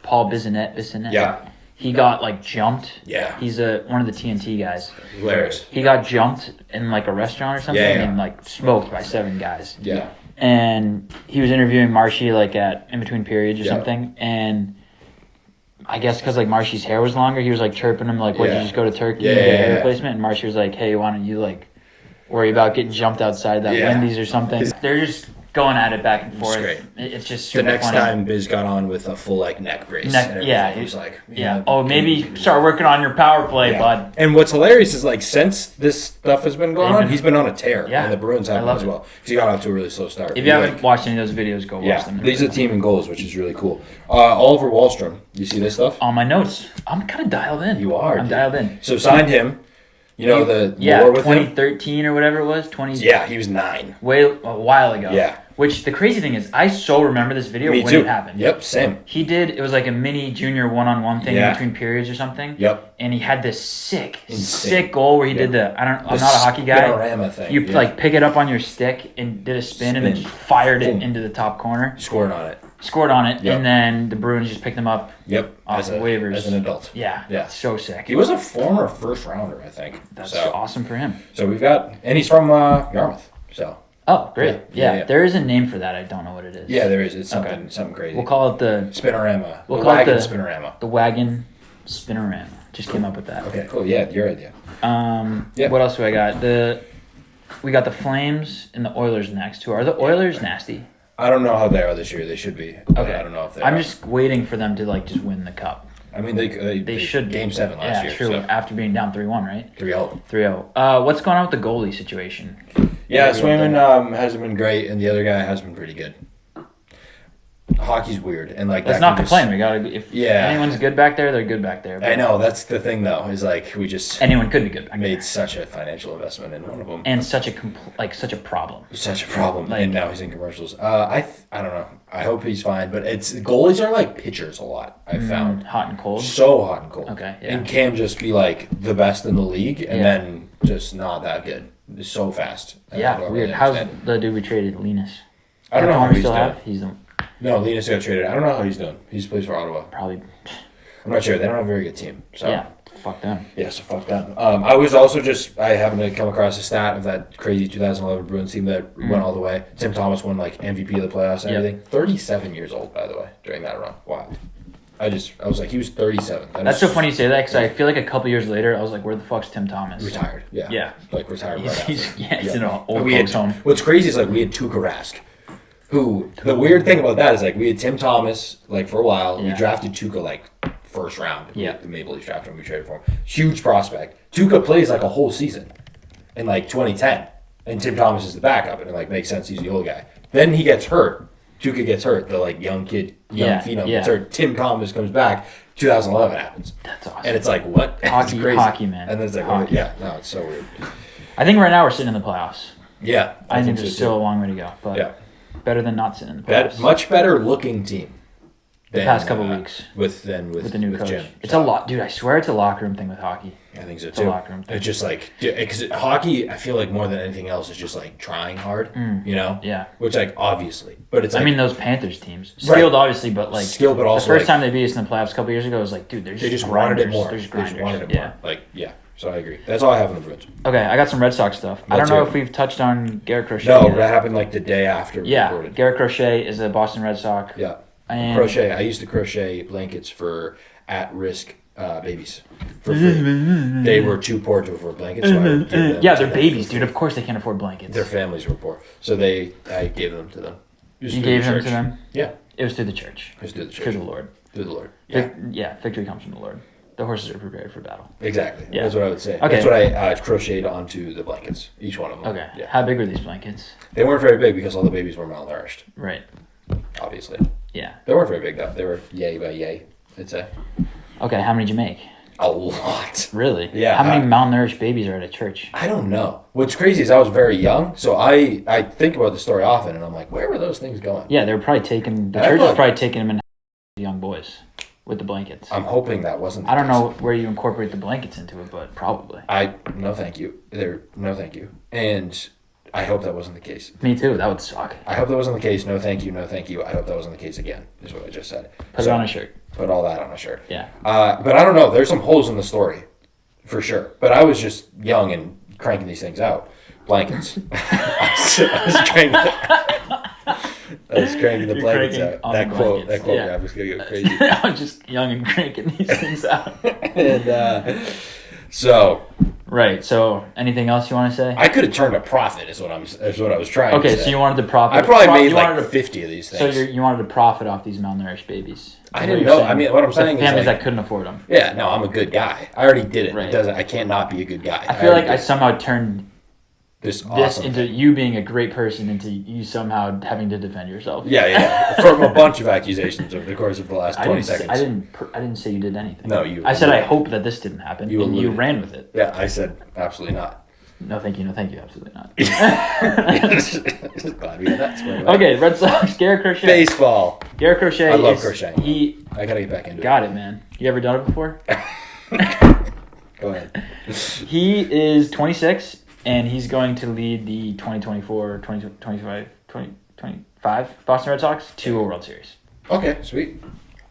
Paul Bissonnette. Yeah. He got jumped. Yeah. He's one of the TNT guys. Hilarious. He got jumped in a restaurant or something and smoked by 7 guys. Yeah. And he was interviewing Marshy at in between periods or something, and I guess because Marshy's hair was longer, he was chirping him what, did you just go to Turkey and get a hair replacement? And Marshy was like, hey, why don't you worry about getting jumped outside that Wendy's or something? They're just going at it back and forth. It's great. It's just super the next funny. time Biz got on with a full neck brace. He's like, oh, maybe start working on your power play, bud. And what's hilarious is since this stuff has been going on, he's been on a tear. Yeah. And the Bruins have as well. Because he got off to a really slow start. If you haven't watched any of those videos, go watch them. Leads the team in goals, which is really cool. Oliver Wahlstrom, you see this stuff? On my notes. I'm kind of dialed in. You are. I'm dialed in. So signed him. You know the lore with 2013 or whatever it was. Yeah, he was 9. A while ago. Yeah. Which the crazy thing is, I so remember this video when it happened. Yep, same. He did. It was a mini junior one-on-one thing in between periods or something. Yep. And he had this sick goal where he did I'm not a hockey guy. Spinorama thing. You pick it up on your stick and did a spin and then just fired it into the top corner. Scored on it. And then the Bruins just picked him up. Yep. Off waivers as an adult. Yeah. So sick. He was a former first rounder, I think. That's awesome for him. So we've got, and he's from Yarmouth. So. Oh, great. Yeah. There is a name for that. I don't know what it is. Yeah, there is. It's something crazy. We'll call it the Spinorama. We'll call Wagon it Spinorama. The Wagon Spinorama. Just came up with that. Okay, cool. Yeah, your idea. What else do I got? We got the Flames and the Oilers next. Are the Oilers nasty? I don't know how they are this year. They should be. Okay. I don't know if they are. I'm just waiting for them to just win the cup. I mean, they should. Game 7 last year. Yeah, true. So. After being down 3-1, right? 3-0. 3-0. What's going on with the goalie situation? Yeah, Swayman hasn't been great, and the other guy has been pretty good. Hockey's weird, and let's not complain. We gotta. If anyone's good back there, they're good back there. I know that's the thing, though. Is we just anyone could be good. Made such a financial investment in one of them, and such a problem. Such a problem, and now he's in commercials. I don't know. I hope he's fine, but goalies are pitchers a lot. I've found hot and cold. So hot and cold. Okay, yeah. And can just be the best in the league, and then just not that good. It's so fast. Yeah, weird. Really how's the dude we traded, Linus? I don't know how he's doing. He's the. No, Linus got traded. I don't know how he's doing. He plays for Ottawa. Probably. I'm not sure. They don't have a very good team. So. Yeah, fuck them. Yeah, so fuck them. I was also I happened to come across a stat of that crazy 2011 Bruins team that went all the way. Tim Thomas won MVP of the playoffs and everything. 37 years old, by the way, during that run. Wow. I was he was 37. That's so funny you say that because I feel a couple years later, I was where the fuck's Tim Thomas? Retired. Yeah. Yeah. Retired right after. He's in an old folks home. What's crazy is we had Tuukka Rask. Who the weird thing about that is we had Tim Thomas for a while. Yeah. We drafted Tuukka first round. Yeah. The Maple Leafs drafted him. We traded for him. Huge prospect. Tuukka plays a whole season in 2010, and Tim Thomas is the backup, and it makes sense. He's the old guy. Then he gets hurt. Tuukka gets hurt. The young kid, phenom gets hurt. Tim Thomas comes back. 2011 happens. That's awesome. And it's what? Hockey, it's crazy. Hockey, man. And then it's it's so weird. I think right now we're sitting in the playoffs. Yeah. I think there's still a long way to go, but better than not sitting in the playoffs. Much better looking team. the past couple weeks with the new coach. Jim. It's a lot, dude. I swear it's a locker room thing with hockey. I think so too. It's a locker room thing. It's just like because hockey, I feel like more than anything else is just like trying hard, you know. Yeah. Which like obviously, but it's. Like, I mean, those Panthers teams, skilled obviously, but like skilled, but also the first time they beat us in the playoffs a couple years ago, it was like, dude, they just wanted it more. They just wanted it more. Like So I agree. That's all I have on the Bruins. Okay, I got some Red Sox stuff. I don't know if we've touched on Garrett Crochet. No, that happened like the day after we recorded. Garrett Crochet is a Boston Red Sox. Yeah. And crochet. I used to crochet blankets for at-risk babies for free. They were too poor to afford blankets. So I would give them they're babies, dude. Of course they can't afford blankets. Their families were poor. So I gave them to them. You gave them to them? Yeah. It was through the church. It was through the church. Through the Lord. Through the Lord. Yeah, victory comes from the Lord. The horses are prepared for battle. Exactly. Yeah. That's what I would say. Okay. That's what I crocheted onto the blankets, each one of them. Okay. Yeah. How big were these blankets? They weren't very big because all the babies were malnourished. Right. Obviously. Yeah. They weren't very big, though. They were yay by yay, I'd say. Okay, how many did you make? A lot. Really? Yeah. How many malnourished babies are at a church? I don't know. What's crazy is I was very young, so I think about the story often, and I'm like, where were those things going? Yeah, they were probably the church was probably taking them in young boys with the blankets. I'm hoping that wasn't the I don't know where you incorporate the blankets into it, but probably. No thank you. No thank you. And I hope that wasn't the case. Me too. That would suck. I hope that wasn't the case. No thank you. No thank you. I hope that wasn't the case again, is what I just said. Put it on a shirt. Put all that on a shirt. Yeah. But I don't know. There's some holes in the story, for sure. But I was just young and cranking these things out. Blankets. I was cranking the blankets out. That quote graph is going to go crazy. I was just young and cranking these things out. And so... Right. So, anything else you want to say? I could have turned a profit. Is what I was trying to say. Okay, so you wanted to profit. I probably made like 50 of these things. So you wanted to profit off these malnourished babies. I didn't know. I mean, what I'm saying is families that couldn't afford them. Yeah. No, I'm a good guy. I already did it. Right. It doesn't. I can't not be a good guy. I feel like I somehow turned this into you being a great person into you somehow having to defend yourself. Yeah. From a bunch of accusations over the course of the last 20 seconds. I didn't say you did anything. No, you. I said I hope that this didn't happen. You ran with it. Yeah, I said absolutely not. No, thank you. No, thank you. Absolutely not. Glad we got that squared away. Okay, Red Sox. Garrett Crochet. Baseball. Garrett Crochet. I love crocheting. I gotta get back into it. Got it, man. You ever done it before? Go ahead. He is 26, and he's going to lead the 2025 Boston Red Sox to a World Series. Okay, sweet.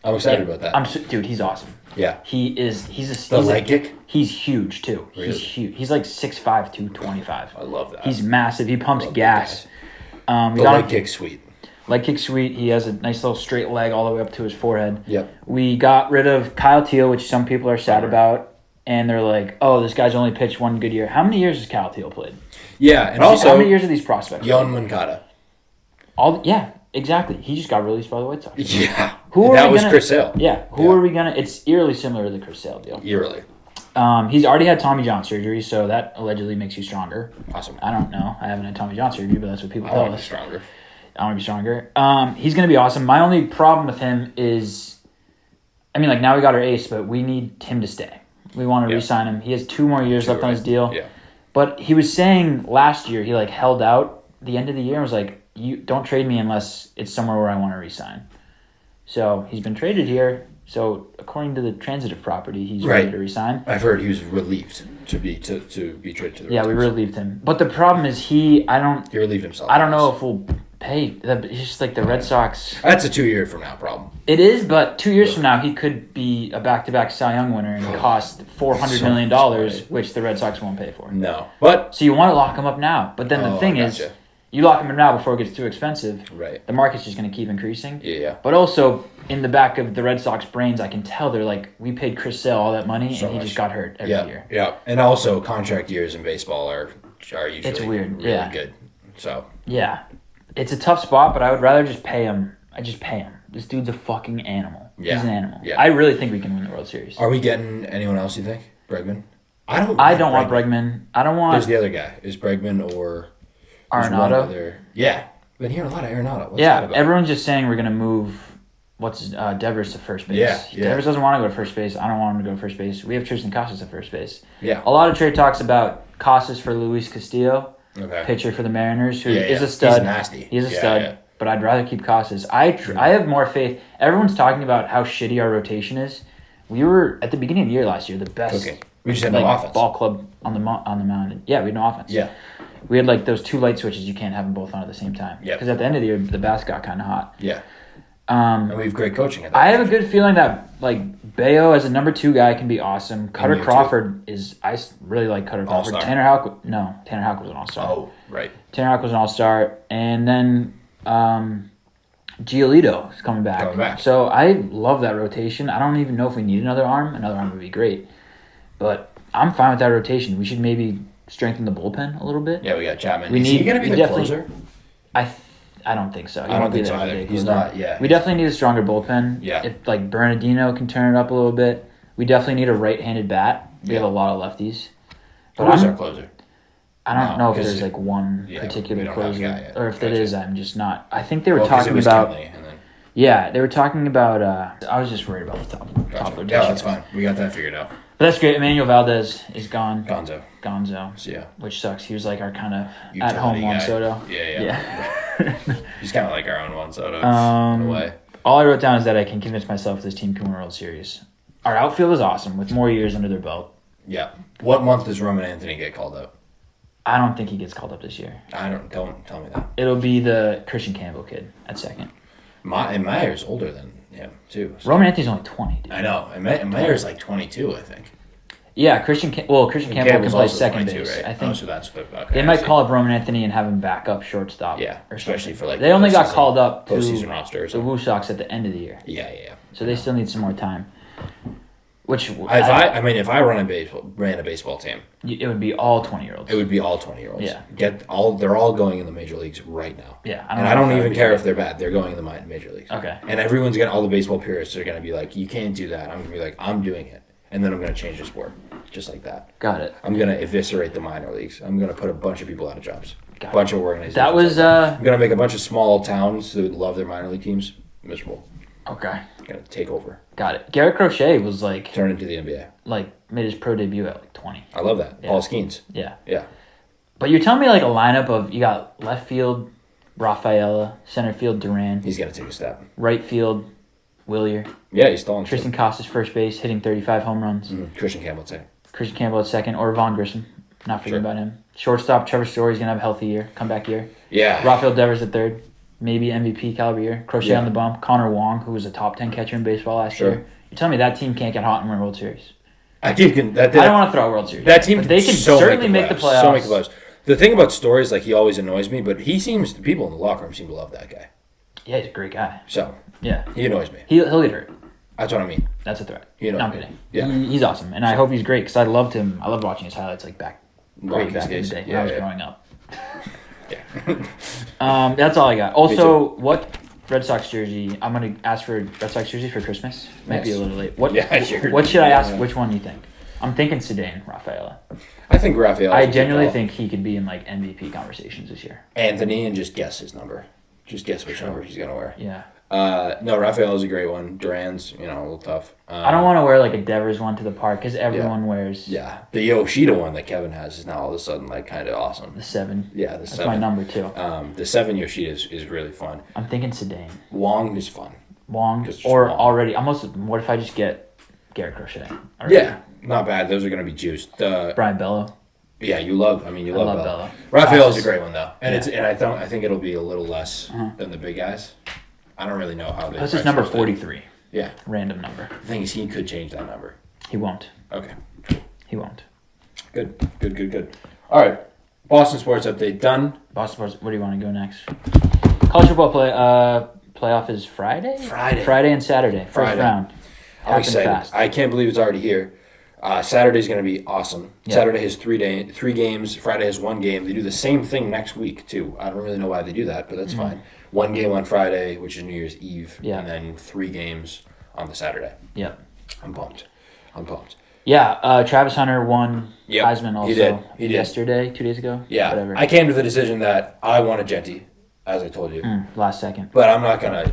I'm excited about that. Dude, he's awesome. Yeah. He's leg kick? He's huge, too. Really? He's huge. He's like 6'5", 225. I love that. He's massive. He pumps gas. The leg kick's sweet. Leg kick sweet. He has a nice little straight leg all the way up to his forehead. Yep. We got rid of Kyle Teal, which some people are sad about. And they're like, oh, this guy's only pitched one good year. How many years has Kyle Teal played? Yeah, and also... How many years are these prospects? Yoan Moncada. Yeah, exactly. He just got released by the White Sox. Yeah. That was Chris Sale. Yeah. Who are we going to... It's eerily similar to the Chris Sale deal. Eerily. He's already had Tommy John surgery, so that allegedly makes you stronger. Awesome. I don't know. I haven't had Tommy John surgery, but that's what people tell us. I want to be stronger. I want to be stronger. He's going to be awesome. My only problem with him is... I mean, like, now we got our ace, but we need him to stay. We want to re-sign him. He has 2 more years left on his deal. Yeah. But he was saying last year, he, like, held out the end of the year and was like, you don't trade me unless it's somewhere where I want to re-sign. So he's been traded here. So according to the transitive property, he's ready to resign. I've heard he was relieved to be traded to the Red Sox. Yeah, we relieved him. But the problem is he relieved himself. I don't know if we'll pay. It's just like the Red Sox. That's a 2-year from now problem. It is, but 2 years from now, he could be a back-to-back Cy Young winner and cost $400 million, which the Red Sox won't pay for. No. But so you want to lock him up now. But then the thing is, you lock him up now before it gets too expensive. Right. The market's just going to keep increasing. Yeah. But also, in the back of the Red Sox brains, I can tell they're like, we paid Chris Sale all that money, and he just got hurt every year. Yeah. And also, contract years in baseball are usually really good. So. Yeah. It's a tough spot, but I would rather just pay him. I just pay him. This dude's a fucking animal. Yeah. He's an animal. Yeah. I really think we can win the World Series. Are we getting anyone else, you think? Bregman? I don't want Bregman. I don't want... There's the other guy. Is Bregman or... Arenado? Yeah. Been hearing a lot of Arenado. What's that about? Everyone's just saying we're going to move... Devers to first base. Yeah. Devers doesn't want to go to first base. I don't want him to go to first base. We have Tristan Casas at first base. Yeah. A lot of trade talks about Casas for Luis Castillo. Okay. Pitcher for the Mariners, who is a stud. He's nasty. He's a stud. Yeah. but I'd rather keep Costas. I have more faith. Everyone's talking about how shitty our rotation is. We were, at the beginning of the year last year, the best we just had no offense. Ball club on the mound. Yeah, we had no offense. Yeah. We had like those two light switches. You can't have them both on at the same time. Yeah. Because at the end of the year, the bats got kind of hot. Yeah. And we have great coaching at that. I have a good feeling that like Bayo as a number 2 guy can be awesome. Cutter Crawford is. I really like Cutter Crawford. All-star. Tanner Houck was an all-star. Oh, right. Tanner Houck was an all-star, and then Giolito is coming back. So I love that rotation. I don't even know if we need another arm. Another arm would be great, but I'm fine with that rotation. We should maybe strengthen the bullpen a little bit. Yeah, we got Chapman. Is he going to be the closer? I don't think so. I don't think so either. He's not. Yeah. We definitely need a stronger bullpen. Yeah. If like Bernardino can turn it up a little bit, we definitely need a right-handed bat. We have a lot of lefties. But who's our closer? I don't know if there's like one particular closer, or if there is, I'm just not. I think they were talking about. They were talking about. I was just worried about the top. Yeah, that's fine. We got that figured out. But that's great. Emmanuel Valdez is gone. Gonzo. So, yeah. Which sucks. He was like our kind of at-home Juan Soto. Yeah. He's kind of like our own Juan Soto in a way. All I wrote down is that I can convince myself this team can win World Series. Our outfield is awesome with more years under their belt. Yeah. What month does Roman Anthony get called up? I don't think he gets called up this year. Don't tell me that. It'll be the Christian Campbell kid at second. And Meyer's older than him too. So. Roman Anthony's only 20. Dude. I know. And Meyer's like 22, I think. Yeah, Christian Campbell can play second base. Right? I think so that's okay. They might call up Roman Anthony and have him back up shortstop. Yeah, especially for like they only got called up to postseason roster the Woo Sox at the end of the year. Yeah. So they still need some more time. Which if I ran a baseball team, it would be all 20-year-olds. It would be all 20-year-olds. Yeah. They're all going in the major leagues right now. Yeah. I don't even care if they're bad. They're going in the major leagues. Okay. And all the baseball purists are going to be like, you can't do that. I'm going to be like, I'm doing it. And then I'm going to change the sport. Just like that. Got it. I'm going to eviscerate the minor leagues. I'm going to put a bunch of people out of jobs. A bunch of organizations. That was... I'm going to make a bunch of small towns that love their minor league teams miserable. Okay. Going to take over. Got it. Garrett Crochet was like... Turned into the NBA. Like, made his pro debut at like 20. I love that. Yeah. Paul Skeens. Yeah. Yeah. But you're telling me like a lineup of... You got left field, Rafaela, center field, Duran. He's going to take a step. Right field, Willier. Yeah, he's still on. Tristan Costas first base, hitting 35 home runs. Mm-hmm. Christian Campbell at second, or Vaughn Grissom. Not forgetting about him. Shortstop, Trevor Story's going to have a healthy year, comeback year. Yeah. Rafael Devers at third, maybe MVP caliber year. Crochet on the bump. Connor Wong, who was a top 10 catcher in baseball last year. You're telling me that team can't get hot and win a World Series? I don't want to throw a World Series. That team, they can certainly make the playoffs. So make the playoffs. The thing about Story is like he always annoys me, but the people in the locker room seem to love that guy. Yeah, he's a great guy. So yeah, he annoys me. He'll get hurt. That's what I mean. That's a threat. No, I'm kidding. Yeah, he's awesome, and I hope he's great because I loved him. I loved watching his highlights like back in the day when I was growing up. Yeah. That's all I got. Also, what Red Sox jersey? I'm gonna ask for Red Sox jersey for Christmas. Might be a little late. What should I ask? Which one do you think? I'm thinking Sedan, Rafaela. I think Rafaela. I genuinely think he could be in like MVP conversations this year. Anthony, and just guess his number. Just guess which number he's gonna wear. Yeah. No, Rafaela's a great one. Duran's, a little tough. I don't want to wear like a Devers one to the park because everyone wears. Yeah, the Yoshida one that Kevin has is now all of a sudden like kind of awesome. The 7. Yeah, That's my number too. The 7 Yoshida is really fun. I'm thinking Sedan. Wong is fun. Wong already. What if I just get Garrett Crochet? Already? Yeah, not bad. Those are gonna be juiced. Brian Bello. Yeah, you love Bello. Rafaela's a great one though, and I think it'll be a little less than the big guys. I don't really know how they. That's his number 43. Yeah. Random number. The thing is, he could change that number. He won't. Okay. He won't. Good. All right. Boston sports update done. Boston sports. Where do you want to go next? College football playoff is Friday. Friday and Saturday. First round. I'm excited. Fast. I can't believe it's already here. Saturday's going to be awesome. Yep. Saturday has 3 games. Friday has 1 game. They do the same thing next week too. I don't really know why they do that, but that's fine. 1 game on Friday, which is New Year's Eve, and then 3 games on the Saturday. Yep. I'm pumped. Yeah, Travis Hunter won Heisman also. He did. Yesterday, 2 days ago. Yeah. Whatever. I came to the decision that I wanted Genty, as I told you. Last second. But I'm not gonna.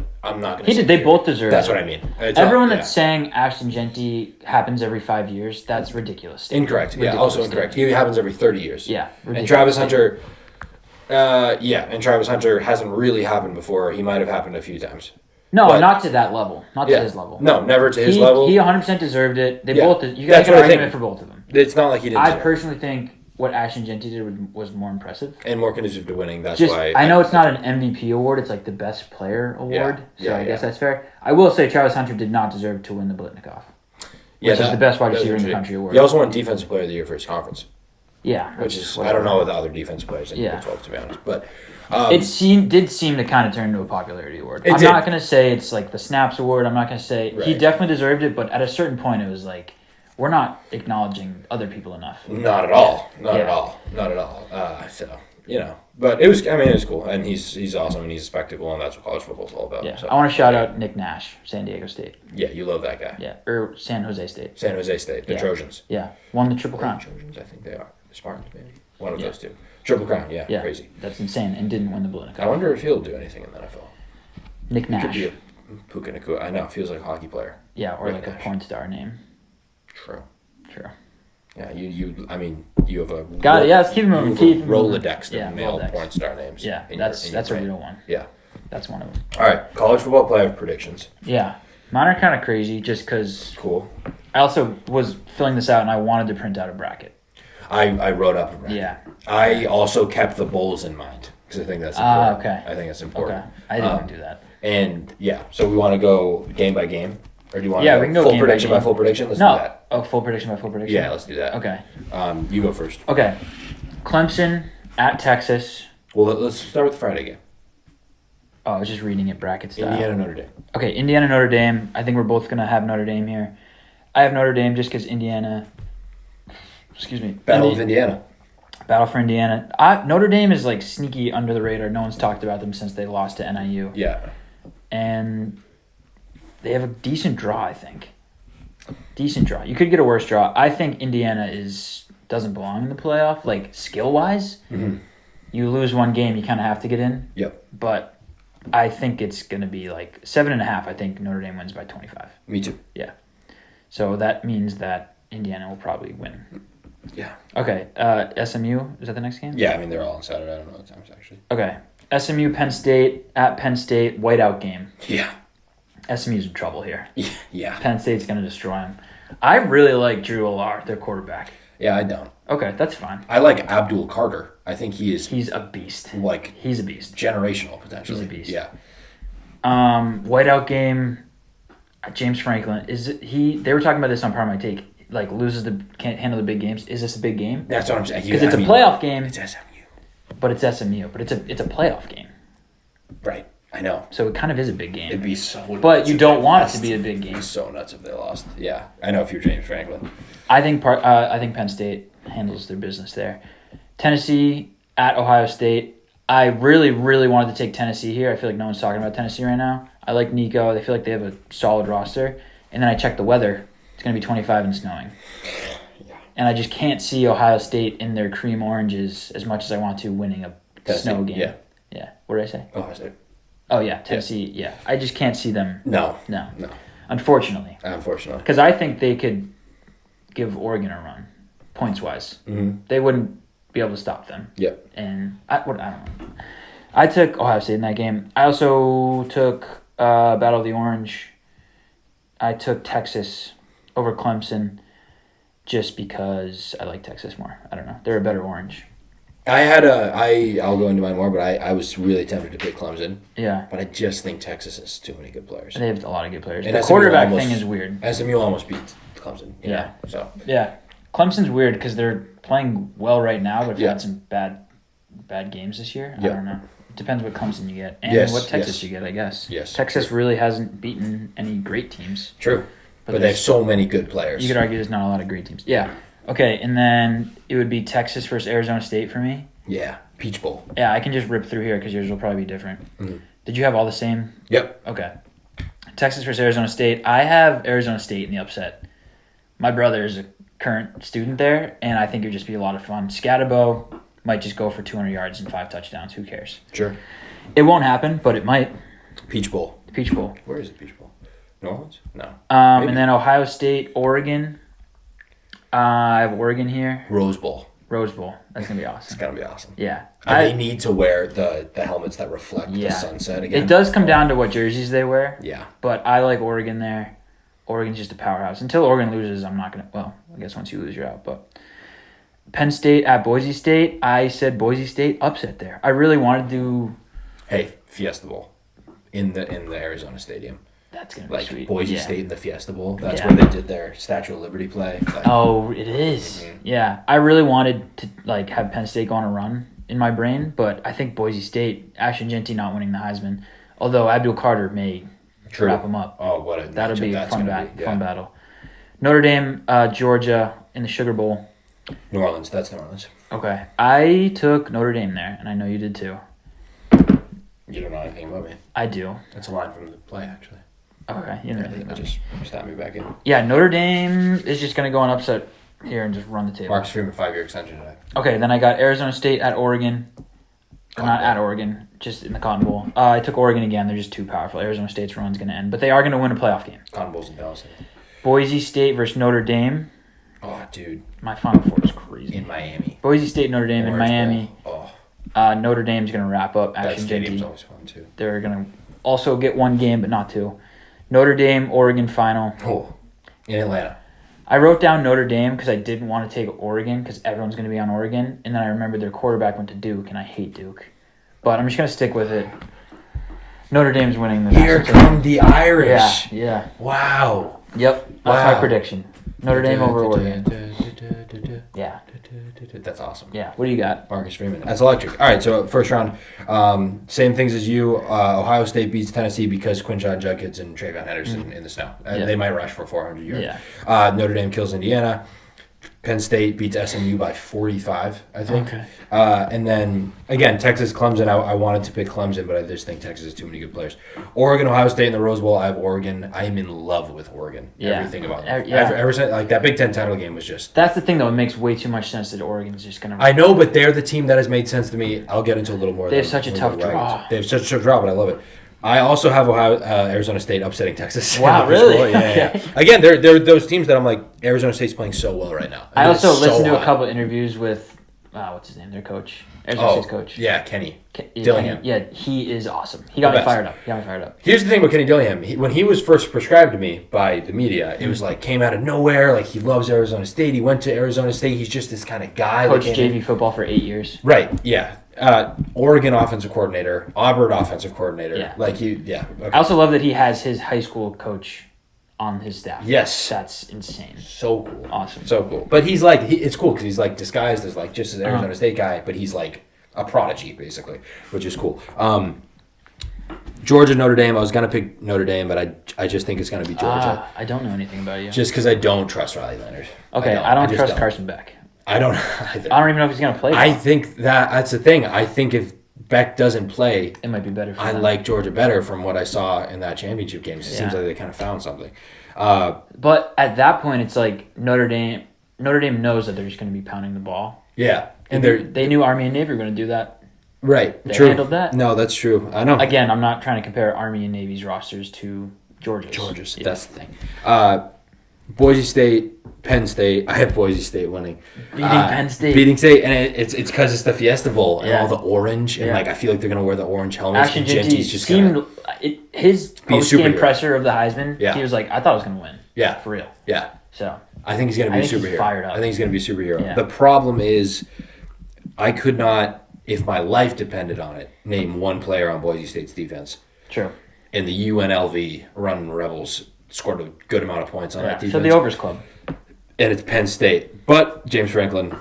He did. They both deserve. That's what I mean. Everyone that's saying Ashton Genty happens every 5 years, that's ridiculous. Incorrect. Also incorrect. He happens every 30 years. Yeah. And Travis Hunter, Yeah, and Travis Hunter hasn't really happened before. He might have happened a few times. No, but, not to that level. Not to his level. No, never to his level. He 100% deserved it. They both did. You got an argument for both of them. It's not like he didn't. I personally think what Ashton Genty did was more impressive. And more conducive to winning. That's why. I know it's not an MVP award. It's like the best player award. So I guess that's fair. I will say Travis Hunter did not deserve to win the Biletnikoff. Which is the best wide receiver in the country award. He also won Defensive Player of the Year for his conference. Yeah. Which is, I don't know what the other defense players in Big 12, to be honest. But it did seem to kind of turn into a popularity award. I'm not going to say it's like the Snaps award. I'm not going to say he definitely deserved it, but at a certain point it was like, we're not acknowledging other people enough. Not at all. Not at all. So, but it was cool. And he's awesome and he's a spectacle, and that's what college football's all about. Yeah. So, I want to shout out Nick Nash, San Diego State. Yeah, you love that guy. Yeah. Or San Jose State. The Trojans. Yeah. Won the Triple Crown. Trojans, I think they are. The Spartans, maybe. One of those two. Triple Crown, yeah. Crazy. That's insane, and didn't win the Biletikoff. I wonder if he'll do anything in the NFL. Nick Nash. Could be a Puka Nacua. I know, it feels like a hockey player. Yeah, or Nick like Nash. A porn star name. True. Yeah, you have a... Got it, let's keep him moving. Rolodex of male porn star names. Yeah, that's a real one. Yeah. That's one of them. All right, college football playoff predictions. Yeah. Mine are kind of crazy just because... Cool. I also was filling this out and I wanted to print out a bracket. I wrote up a bracket. Yeah. I also kept the bowls in mind because I think that's important. Okay. I think that's important. Okay. I didn't do that. And, so we want to go game by game? Or do you want to we can go full game prediction by full prediction? Let's do that. Oh, full prediction by full prediction? Yeah, let's do that. Okay. You go first. Okay. Clemson at Texas. Well, let's start with the Friday game. Oh, I was just reading it bracket style. Indiana, Notre Dame. Okay, Indiana, Notre Dame. I think we're both going to have Notre Dame here. I have Notre Dame just because Indiana... Excuse me. Battle of Indiana. Battle for Indiana. Notre Dame is like sneaky under the radar. No one's talked about them since they lost to NIU. Yeah. And they have a decent draw, I think. Decent draw. You could get a worse draw. I think Indiana doesn't belong in the playoff, like skill-wise. Mm-hmm. You lose one game, you kind of have to get in. Yep. But I think it's going to be like 7.5. I think Notre Dame wins by 25. Me too. Yeah. So that means that Indiana will probably win. Yeah. Okay. SMU, is that the next game? Yeah, they're all on Saturday. I don't know the times, actually. Okay. SMU, Penn State, at Penn State, whiteout game. Yeah. SMU's in trouble here. Yeah. Penn State's going to destroy them. I really like Drew Allard, their quarterback. Yeah, I don't. Okay, that's fine. I like Abdul Carter. I think he's a beast. He's a beast. Generational, potentially. He's a beast. Yeah. Whiteout game, James Franklin. They were talking about this on Part of My Take. Like, can't handle the big games. Is this a big game? That's what I'm saying. Because it's a playoff game. It's SMU. But it's SMU. But it's a playoff game. Right. I know. So it kind of is a big game. It'd be so. But you don't want it to be a big game. It'd be so nuts if they lost. Yeah. I know if you're James Franklin. I think Penn State handles their business there. Tennessee at Ohio State. I really, really wanted to take Tennessee here. I feel like no one's talking about Tennessee right now. I like Nico. They feel like they have a solid roster. And then I checked the weather. It's going to be 25 and snowing. Yeah. And I just can't see Ohio State in their cream oranges as much as I want to winning a snow game. Yeah. Yeah. What did I say? Ohio State. Oh, yeah. Tennessee. Yeah. I just can't see them. No. Unfortunately. Because I think they could give Oregon a run, points-wise. Mm-hmm. They wouldn't be able to stop them. Yep. And I don't know. I took Ohio State in that game. I also took Battle of the Orange. I took Texas over Clemson just because I like Texas more. I don't know. They're a better orange. I'll go into mine more, but I was really tempted to pick Clemson. Yeah. But I just think Texas has too many good players. They have a lot of good players. And the quarterback thing is weird. SMU almost beat Clemson. Yeah. So. Yeah. Clemson's weird because they're playing well right now, but have had some bad games this year. I don't know. It depends what Clemson you get and what Texas you get, I guess. Yes. Texas really hasn't beaten any great teams. True. But they have so many good players. You could argue there's not a lot of great teams. Yeah. Okay, and then it would be Texas versus Arizona State for me. Yeah, Peach Bowl. Yeah, I can just rip through here because yours will probably be different. Mm-hmm. Did you have all the same? Yep. Okay. Texas versus Arizona State. I have Arizona State in the upset. My brother is a current student there, and I think it would just be a lot of fun. Scatterbo might just go for 200 yards and 5 touchdowns. Who cares? Sure. It won't happen, but it might. Peach Bowl. Peach Bowl. Where is it, Peach Bowl? New Orleans? No. And then Ohio State, Oregon. I have Oregon here. Rose Bowl. Rose Bowl. That's going to be awesome. It's going to be awesome. Yeah. And they need to wear the helmets that reflect the sunset again. It does come down to what jerseys they wear. Yeah. But I like Oregon there. Oregon's just a powerhouse. Until Oregon loses, I'm not going to... Well, I guess once you lose, you're out. But Penn State at Boise State, I said Boise State upset there. I really wanted to... Hey, Fiesta Bowl in the Arizona Stadium. That's going to be sweet. Boise State in the Fiesta Bowl. That's where they did their Statue of Liberty play. It is. Mm-hmm. Yeah. I really wanted to have Penn State go on a run in my brain, but I think Boise State, Ashton Jeanty not winning the Heisman, although Abdul Carter may wrap him up. Oh, what a That'll be a fun battle. Notre Dame, Georgia in the Sugar Bowl. New Orleans. That's New Orleans. Okay. I took Notre Dame there, and I know you did too. You don't know anything about me. I do. That's a line from the play, actually. Okay, you know anything. Just snap me back in. Yeah, Notre Dame is just going to go on upset here and just run the table. Marcus Freeman 5-year extension today. Okay, then I got Arizona State at Oregon. Not at Oregon, just in the Cotton Bowl. I took Oregon again. They're just too powerful. Arizona State's run's going to end, but they are going to win a playoff game. Cotton Bowl's in Dallas. Boise State versus Notre Dame. Oh, dude. My Final Four is crazy. In Miami. Boise State, Notre Dame in Miami. Bowl. Notre Dame's going to wrap up. That stadium's always fun, too. They're going to also get one game, but not two. Notre Dame, Oregon final. Oh, in Atlanta. I wrote down Notre Dame because I didn't want to take Oregon because everyone's going to be on Oregon. And then I remembered their quarterback went to Duke, and I hate Duke. But I'm just going to stick with it. Notre Dame's winning the Here come the Irish. Yeah. Wow. Yep. That's my prediction. Notre Dame over Oregon. Yeah. That's awesome. Yeah. What do you got? Marcus Freeman. That's electric. All right, so first round, same things as you. Ohio State beats Tennessee because Quinshon Judkins and Trayvon Henderson in the snow. They might rush for 400 yards. Yeah. Notre Dame kills Indiana. Penn State beats SMU by 45, I think. Okay. And then, again, Texas, Clemson. I wanted to pick Clemson, but I just think Texas has too many good players. Oregon, Ohio State in the Rose Bowl. I have Oregon. I am in love with Oregon. Yeah. Everything about them. Yeah. Ever since, that Big Ten title game was just... That's the thing, though. It makes way too much sense that Oregon's just going to... I know, but they're the team that has made sense to me. I'll get into a little more. They have such a tough draw. They have such a tough draw, but I love it. I also have Arizona State upsetting Texas. Wow, really? Yeah. Okay. Again, they're those teams that I'm like, Arizona State's playing so well right now. I also listened to a couple of interviews with, what's his name, their coach, Arizona State's coach. Yeah, Kenny Dillingham. He is awesome. He got me fired up. Here's the thing with Kenny Dillingham. When he was first prescribed to me by the media, it was like, came out of nowhere. Like, he loves Arizona State. He went to Arizona State. He's just this kind of guy. Coached JV football for 8 years. Right, yeah. Oregon offensive coordinator, Auburn offensive coordinator. Yeah. Okay. I also love that he has his high school coach on his staff. Yes. That's insane. So cool. Awesome. So cool. But he's like, it's cool because he's like disguised as like just an Arizona State guy, but he's like a prodigy basically, which is cool. Georgia, Notre Dame. I was going to pick Notre Dame, but I just think it's going to be Georgia. I don't know anything about you. Just because I don't trust Riley Leonard. Okay, I don't trust Carson Beck. I don't either. I don't even know if he's going to play. I think that's the thing. I think if Beck doesn't play, it might be better for them. I like Georgia better from what I saw in that championship game. It seems like they kind of found something. But at that point, it's like Notre Dame knows that they're just going to be pounding the ball. Yeah. And they knew Army and Navy were going to do that. Right. They handled that. No, that's true. I know. Again, I'm not trying to compare Army and Navy's rosters to Georgia's. Yeah. That's the thing. Boise State, Penn State. I have Boise State winning. Penn State. Beating State, and it's because it's the Fiesta Bowl and all the orange, and I feel like they're gonna wear the orange helmets. Ashton Jeanty seemed his post-game presser of the Heisman. Yeah. He was like, I thought I was gonna win. Yeah, for real. Yeah. So I think he's gonna be a superhero. He's fired up. I think he's gonna be a superhero. Yeah. The problem is, I could not, if my life depended on it, name one player on Boise State's defense. True. And the UNLV Running Rebels scored a good amount of points on that defense. So the overs club. And it's Penn State. But James Franklin,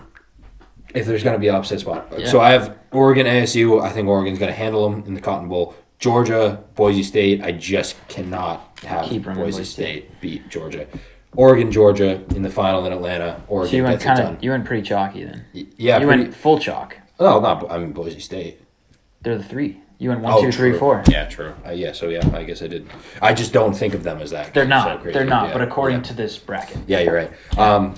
if there's going to be an upset spot. Yeah. So I have Oregon, ASU. I think Oregon's going to handle them in the Cotton Bowl. Georgia, Boise State. I just cannot have Boise State beat Georgia. Oregon, Georgia in the final in Atlanta. Oregon so you went pretty chalky then. Yeah. Went full chalk. Oh, I mean Boise State. They're the three. You went 1, 2, 3, 4. Yeah, true. I guess I did. I just don't think of them as that. They're not. They're not. But according to this bracket. Yeah, you're right.